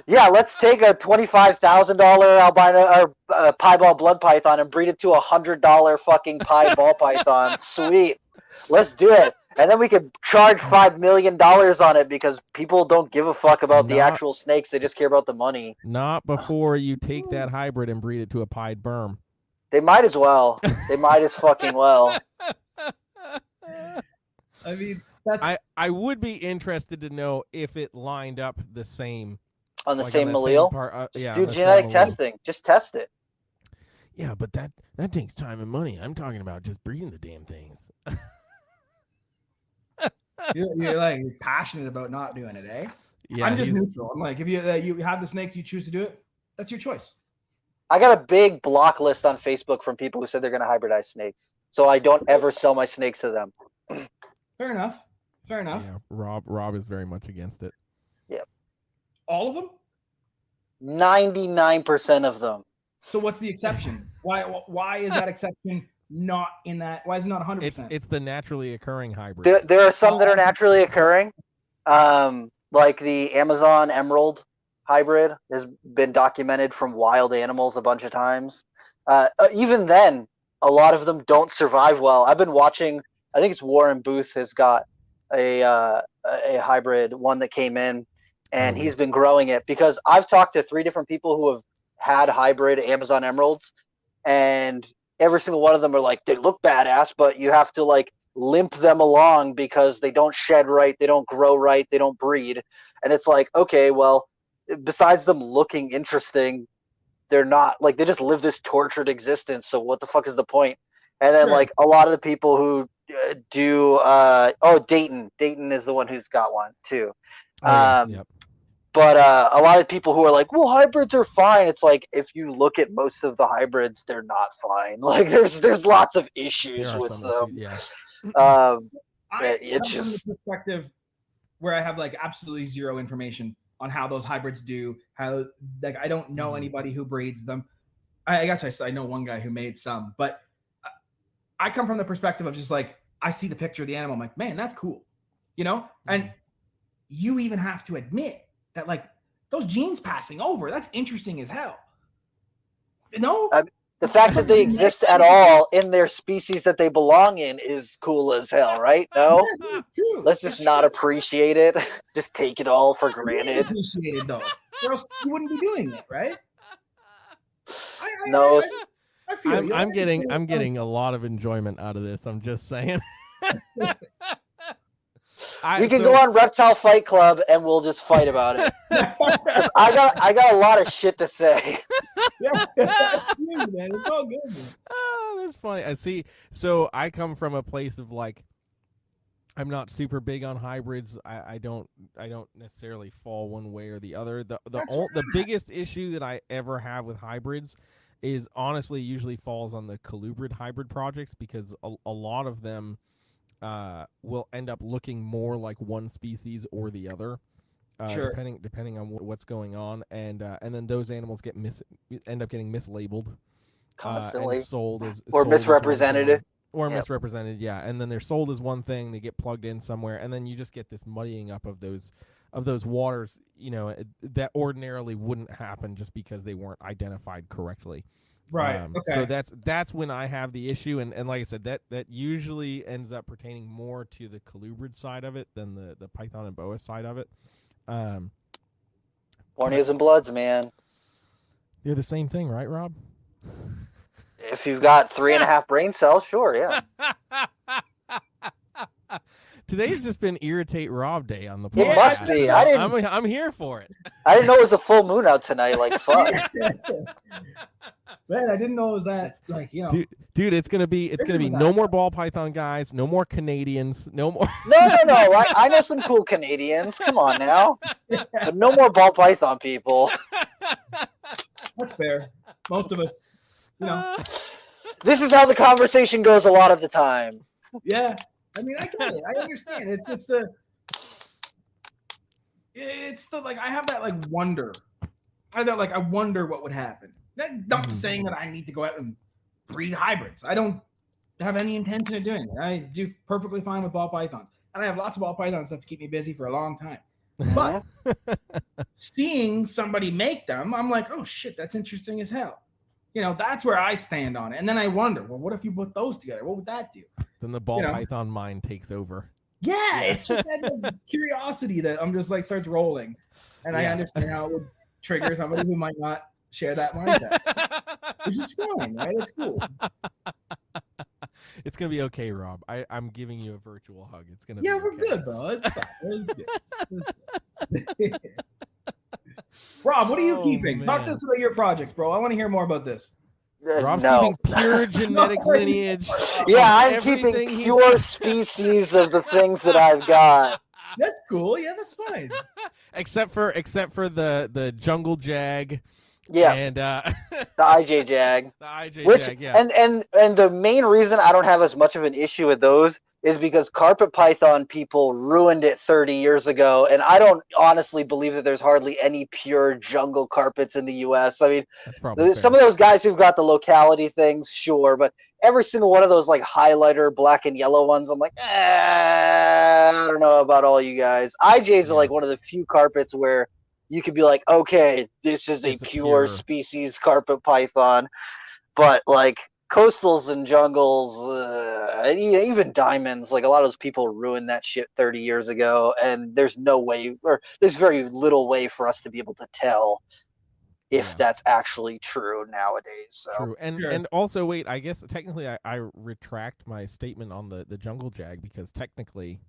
Yeah, let's take a $25,000 albino or piebald blood python and breed it to $100 fucking pied ball python. Sweet, let's do it. And then we could charge $5 million on it because people don't give a fuck about the actual snakes. They just care about the money. Not before you take that hybrid and breed it to a pied berm. They might as well. They might as fucking well. I mean, that's... I would be interested to know if it lined up the same. On the same allele? Just do genetic testing. Just test it. Yeah, but that takes time and money. I'm talking about just breeding the damn things. You're like passionate about not doing it, eh? Yeah, I'm just neutral. I'm like, if you have the snakes, you choose to do it, that's your choice. I got a big block list on Facebook from people who said they're going to hybridize snakes, so I don't ever sell my snakes to them. Fair enough. Yeah, Rob is very much against it. Yep. All of them? 99% of them. So what's the exception? Why is that exception not in that? Why is it not 100%? It's the naturally occurring hybrid. There are some that are naturally occurring, like the Amazon Emerald hybrid has been documented from wild animals a bunch of times. Even then, a lot of them don't survive well. I've been watching. I think it's Warren Booth has got a hybrid one that came in, and he's been growing it because I've talked to 3 different people who have had hybrid Amazon Emeralds, and every single one of them are like, they look badass, but you have to like limp them along because they don't shed right, they don't grow right, they don't breed. And it's like, okay, well, besides them looking interesting, they're not like, they just live this tortured existence. So what the fuck is the point? And then like a lot of the people who do Dayton is the one who's got one too. Yep. But a lot of people who are like, well, hybrids are fine. It's like, if you look at most of the hybrids, they're not fine. Like there's lots of issues with them. Issues, It's just from the perspective where I have like absolutely zero information on how those hybrids do. How like I don't know anybody who breeds them. I guess I know one guy who made some, but I come from the perspective of just like I see the picture of the animal. I'm like, man, that's cool, you know. And you even have to admit that like those genes passing over, that's interesting as hell. You know, the fact that they exist at all in their species that they belong in is cool as hell, right? No, let's just not appreciate it. Just take it all for granted. Appreciate it though, or else you wouldn't be doing it, right? No, I feel you. I'm getting a lot of enjoyment out of this. I'm just saying. We can go on Reptile Fight Club and we'll just fight about it. I got a lot of shit to say. Yeah, that's good, man. It's all good, man. Oh, that's funny. I see. So I come from a place of like, I'm not super big on hybrids. I don't necessarily fall one way or the other. The biggest issue that I ever have with hybrids is honestly usually falls on the colubrid hybrid projects, because a lot of them will end up looking more like one species or the other, depending on what's going on, and then those animals end up getting mislabeled constantly, and sold or misrepresented. Or Yep. misrepresented, yeah. And then they're sold as one thing, they get plugged in somewhere, and then you just get this muddying up of those waters, that ordinarily wouldn't happen just because they weren't identified correctly. Right. So Okay. that's when I have the issue, and like I said, that usually ends up pertaining more to the colubrid side of it than the python and boa side of it. Borneos and Bloods, man. They're the same thing, right, Rob? If you've got 3.5 brain cells, sure, yeah. Today's just been irritate Rob day on the podcast. It must be. I'm here for it. I didn't know it was a full moon out tonight. Like, fuck. Man, I didn't know it was that. Like, Dude, it's gonna be no more ball python guys, no more Canadians, no more. No. I know some cool Canadians. Come on now. But no more ball python people. that's fair. Most of us, This is how the conversation goes a lot of the time. Yeah. I mean, I get it. I understand. It's just like I have that like wonder. I wonder what would happen. Not saying that I need to go out and breed hybrids. I don't have any intention of doing it. I do perfectly fine with ball pythons, and I have lots of ball python stuff to keep me busy for a long time. But seeing somebody make them, I'm like, oh shit, that's interesting as hell. That's where I stand on it. And then I wonder, well, what if you put those together? What would that do? Then the ball python mind takes over. Yeah, it's just that curiosity that I'm just like starts rolling. And I understand how it would trigger somebody who might not share that mindset. Which is fine, right? It's cool. It's gonna be okay, Rob. I'm giving you a virtual hug. It's gonna be we're okay. good, bro. It's fine. It's good. Rob, what are you keeping? Man. Talk to us about your projects, bro. I want to hear more about this. Rob's No. keeping pure genetic lineage. Yeah, I'm everything keeping he's pure species of the things that I've got. That's cool. Yeah, that's fine. except for the jungle jag. Yeah, And the IJ Jag. the IJ Which jag, yeah. and the main reason I don't have as much of an issue with those is because carpet python people ruined it 30 years ago, and I don't honestly believe that there's hardly any pure jungle carpets in the U.S. I mean, That's probably some fair. of those guys who've got the locality things, sure, but every single one of those like highlighter black and yellow ones, I'm like, I don't know about all you guys. IJs are like one of the few carpets where you could be like, okay, this is a It's a pure pure species carpet python, but like coastals and jungles, even diamonds, like a lot of those people ruined that shit 30 years ago, and there's no way, or there's very little way for us to be able to tell if that's actually true nowadays. So True. And also, wait, I guess technically I retract my statement on the jungle jag, because technically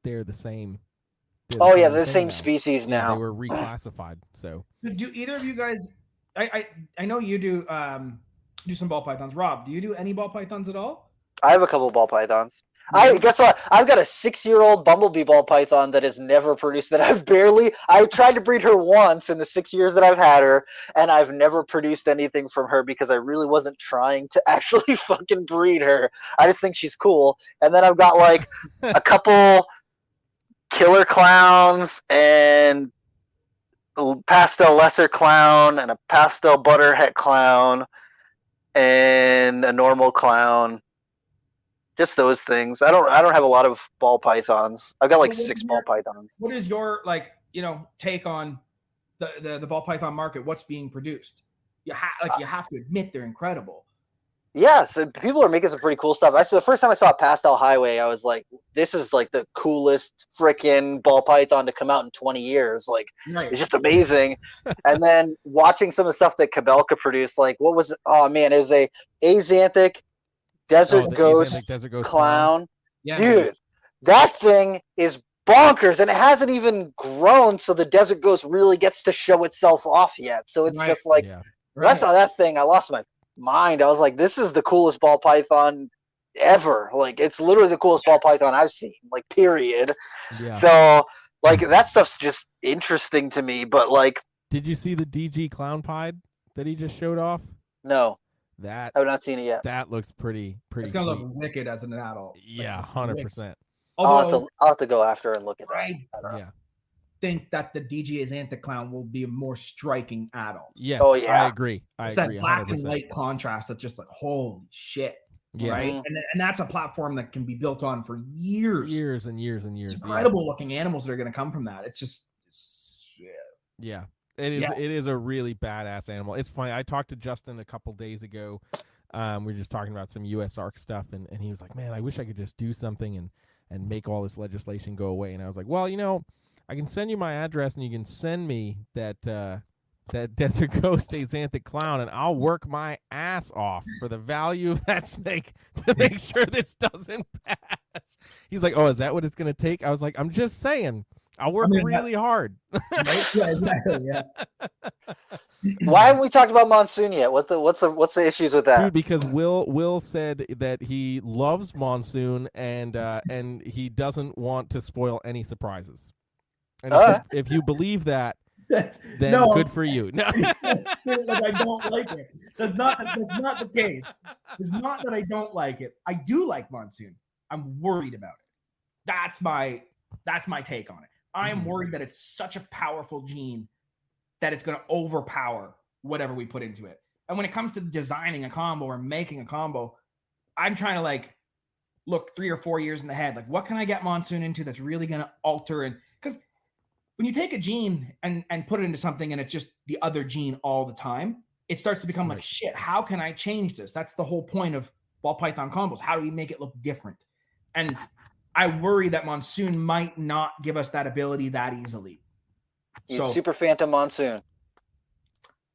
they're the same. they're the thing same now. species Yeah, now. they were reclassified. So Do either of you guys? I know you do some ball pythons. Rob, do you do any ball pythons at all? I have a couple ball pythons. Guess what? I've got a 6-year-old bumblebee ball python that has never produced. I tried to breed her once in the 6 years that I've had her, and I've never produced anything from her because I really wasn't trying to actually fucking breed her. I just think she's cool. And then I've got like a couple killer clowns and a pastel lesser clown and a pastel butterhead clown and a normal clown. Just those things. I don't have a lot of ball pythons. I've got like 6 ball pythons. What is your take on the ball python market? What's being produced? You have to admit they're incredible. Yes, people are making some pretty cool stuff. The first time I saw Pastel Highway, I was like, this is like the coolest freaking ball python to come out in 20 years. Like, it's just amazing. And then watching some of the stuff that Cabelka produced, like, what was it? Oh man, it was a Axanthic Desert Ghost clown. Yeah, dude, man. That thing is bonkers, and it hasn't even grown, so the Desert Ghost really gets to show itself off yet. So it's just like, when I saw that thing, I lost my mind. I was like, this is the coolest ball python ever. Like, it's literally the coolest ball python I've seen, like, period. Yeah. So like, that stuff's just interesting to me. But like, did you see the DG clown pied that he just showed off? No, that I've not seen it yet. That looks pretty It's gonna sweet. look wicked as an adult. Yeah, 100%. I'll have to go after and look at that. I I don't know. yeah. think that the DG Axanthic clown will be a more striking adult. Yes, Oh, yeah. I agree. I It's agree. that black 100%. and white contrast that's just like, holy shit. Yeah. Right. And that's a platform that can be built on for years. Years and years and years. It's incredible looking animals that are going to come from that. It's just, yeah. It is a really badass animal. It's funny. I talked to Justin a couple days ago. We were just talking about some US ARC stuff, and he was like, man, I wish I could just do something and make all this legislation go away. And I was like, well, I can send you my address, and you can send me that Desert Ghost Axanthic clown, and I'll work my ass off for the value of that snake to make sure this doesn't pass. He's like, oh, is that what it's going to take? I was like, I'm just saying, I'll work really hard. Right? Yeah, exactly. Yeah. Why haven't we talked about Monsoon yet? What's the issues with that? Dude, because Will said that he loves Monsoon and he doesn't want to spoil any surprises. And if you believe that, then good for you. No. Like I don't like it. That's not the case. It's not that I don't like it. I do like Monsoon. I'm worried about it. That's my take on it. I am worried that it's such a powerful gene that it's going to overpower whatever we put into it. And when it comes to designing a combo or making a combo, I'm trying to like look 3 or 4 years in the head. Like, what can I get Monsoon into that's really going to alter? And because when you take a gene and put it into something and it's just the other gene all the time, it starts to become like, shit, how can I change this? That's the whole point of ball python combos. How do we make it look different? And I worry that Monsoon might not give us that ability that easily. So Super Phantom Monsoon.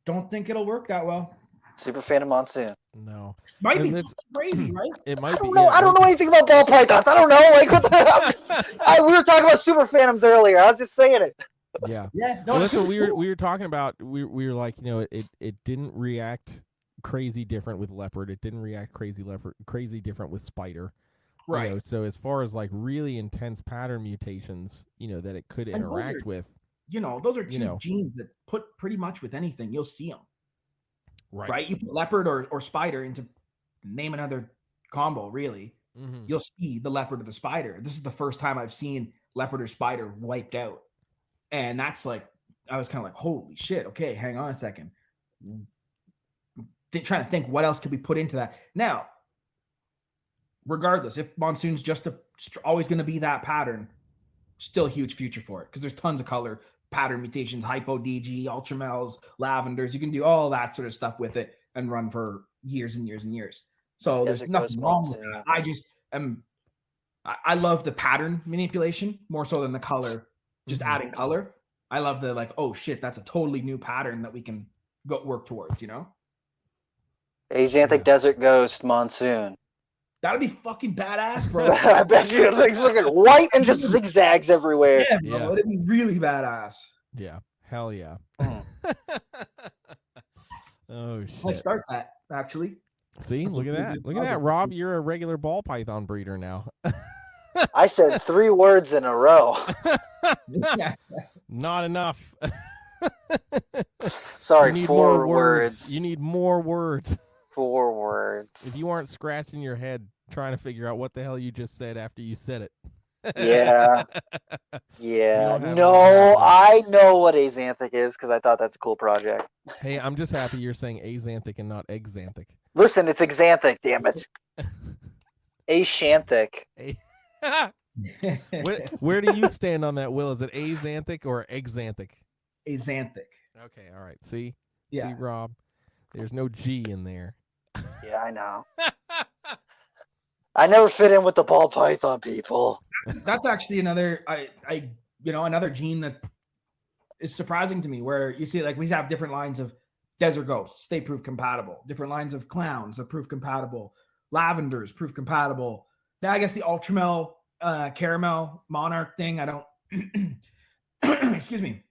Don't think it'll work that well. Super Phantom Monsoon. No. Might be crazy, right? It might be. I don't know anything about ball pythons. I don't know. Like, what the we were talking about Super Phantoms earlier. I was just saying it. Yeah. Yeah. Well, that's what we were talking about. We were like, it didn't react crazy different with leopard. It didn't react crazy different with spider. Right. So as far as like really intense pattern mutations, that it could interact with. Those are two genes that put pretty much with anything. You'll see them. Right. You put leopard or spider into name another combo, really. Mm-hmm. You'll see the leopard or the spider. This is the first time I've seen leopard or spider wiped out. And that's like, I was kind of like, holy shit. Okay, hang on a second. Trying to think what else could we put into that. Now, regardless, if Monsoon's just always going to be that pattern, still a huge future for it because there's tons of color pattern mutations, hypo DG, ultramels, lavenders. You can do all that sort of stuff with it and run for years and years and years. So there's nothing wrong with that. I just I love the pattern manipulation more so than the color, just adding color. I love the like, oh shit, that's a totally new pattern that we can go work towards, Axanthic Desert Ghost Monsoon. That'd be fucking badass, bro. I bet you it's looking white and just zigzags everywhere. Yeah, bro. It'd be really badass. Yeah. Hell yeah. Oh shit. Let's start that, actually. See, look at that. Look at that, Rob. You're a regular ball python breeder now. I said 3 words in a row. Not enough. Sorry, 4 words. You need more words. 4 words. If you aren't scratching your head trying to figure out what the hell you just said after you said it. Yeah. No, I know what Axanthic is because I thought that's a cool project. Hey, I'm just happy you're saying Axanthic and not Exanthic. Listen, it's Axanthic, damn it. Axanthic. Where do you stand on that, Will? Is it Axanthic or Exanthic? Axanthic. Okay, all right. See? Yeah. See, Rob? There's no G in there. Yeah, I know. I never fit in with the ball python people. That's actually another another gene that is surprising to me where you see like we have different lines of desert ghosts, stay proof compatible, different lines of clowns are proof compatible, lavenders proof compatible. Now I guess the ultramel caramel monarch thing, I don't excuse me.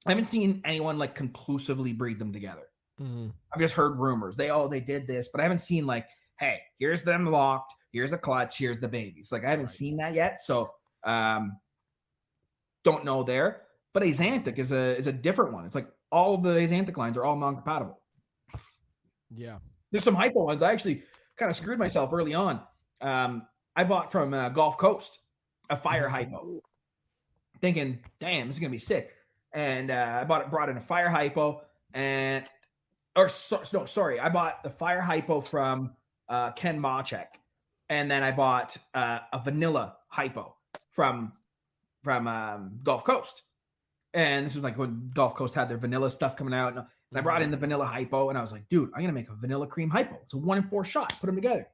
I haven't seen anyone like conclusively breed them together. Mm-hmm. I've just heard rumors. They did this, but I haven't seen like, hey, here's them locked, here's a clutch, here's the babies. Like I haven't seen that yet, so don't know there. But Axanthic is a different one. It's like all of the Axanthic lines are all non-compatible. Yeah, there's some hypo ones. I actually kind of screwed myself early on. I bought from Gulf Coast a fire hypo, thinking, damn, this is gonna be sick. And I brought in a fire hypo I bought the fire hypo from Ken Machek, and then I bought a vanilla hypo from Gulf Coast. And this was like when Gulf Coast had their vanilla stuff coming out. And I brought in the vanilla hypo, and I was like, dude, I'm going to make a vanilla cream hypo. It's a 1 in 4 shot. Put them together.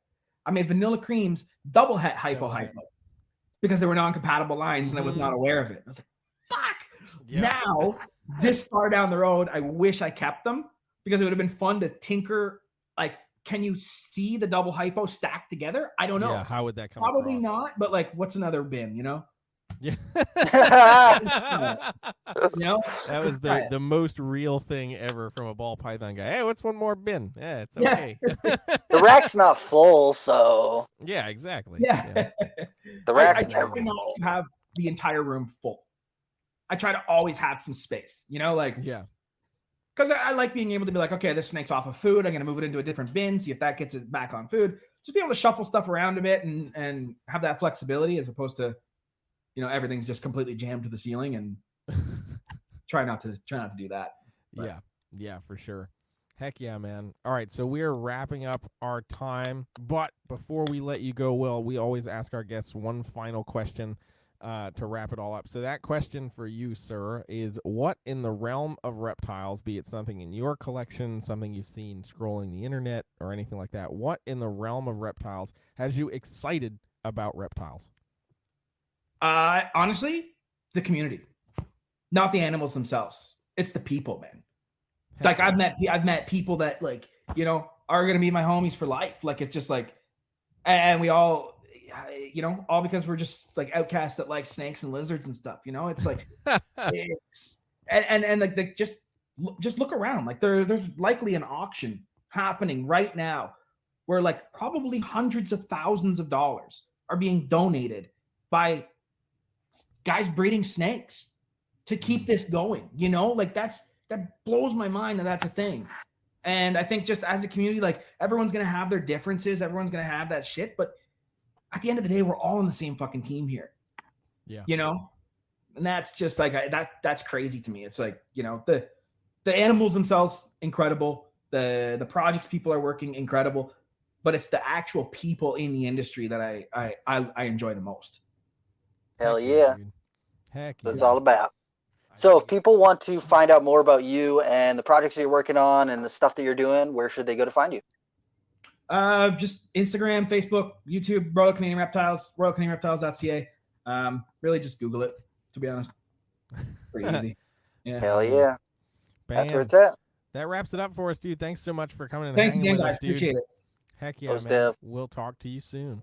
I made vanilla creams, double het hypo because they were non-compatible lines, and I was not aware of it. I was like, fuck. Yeah. Now, this far down the road, I wish I kept them because it would have been fun to tinker. Like, can you see the double hypo stacked together? I don't know. Yeah, how would that come Probably across? not, but like, what's another bin, you know? Yeah. You know? That was the most real thing ever from a ball python guy. Hey, what's one more bin? Yeah, it's okay. The rack's not full, so. Yeah, exactly. Yeah. The rack's I try not to have the entire room full. I try to always have some space, you know, like, yeah. Because I like being able to be like, okay, this snake's off of food. I'm going to move it into a different bin, see if that gets it back on food. Just be able to shuffle stuff around a bit and have that flexibility as opposed to, you know, everything's just completely jammed to the ceiling, and try not to do that. But. Yeah, for sure. Heck yeah, man. All right, so we're wrapping up our time, but before we let you go, Will, we always ask our guests one final question to wrap it all up. So that question for you, sir, is what in the realm of reptiles, be it something in your collection, something you've seen scrolling the internet or anything like that, what in the realm of reptiles has you excited about reptiles? Honestly, the community, not the animals themselves. It's the people, man. Like I've met people that, like, you know, are going to be my homies for life. Like, it's just like, and we all, you know, all because we're just like outcasts that like snakes and lizards and stuff, you know. It's like, it's and like just look around. Like there's likely an auction happening right now where like probably hundreds of thousands of dollars are being donated by guys breeding snakes to keep this going, you know. Like that blows my mind that's a thing. And I think just as a community, like everyone's gonna have their differences, everyone's gonna have that shit, but at the end of the day, we're all on the same fucking team here. Yeah, you know. And that's just like that's crazy to me. It's like, you know, the animals themselves incredible, the projects people are working incredible, but it's the actual people in the industry that I enjoy the most. Hell yeah. Heck yeah. That's all about. So if people want to find out more about you and the projects that you're working on and the stuff that you're doing, where should they go to find you? Just Instagram, Facebook, YouTube, Royal Canadian Reptiles, royalcanadianreptiles.ca. Really just Google it, to be honest. Pretty easy. Yeah. Hell yeah. Bam. That's where it's at. That wraps it up for us, dude. Thanks so much for coming and Thanks hanging again, with guys. us, dude. Appreciate it. Heck yeah, Post man. Dev. We'll talk to you soon.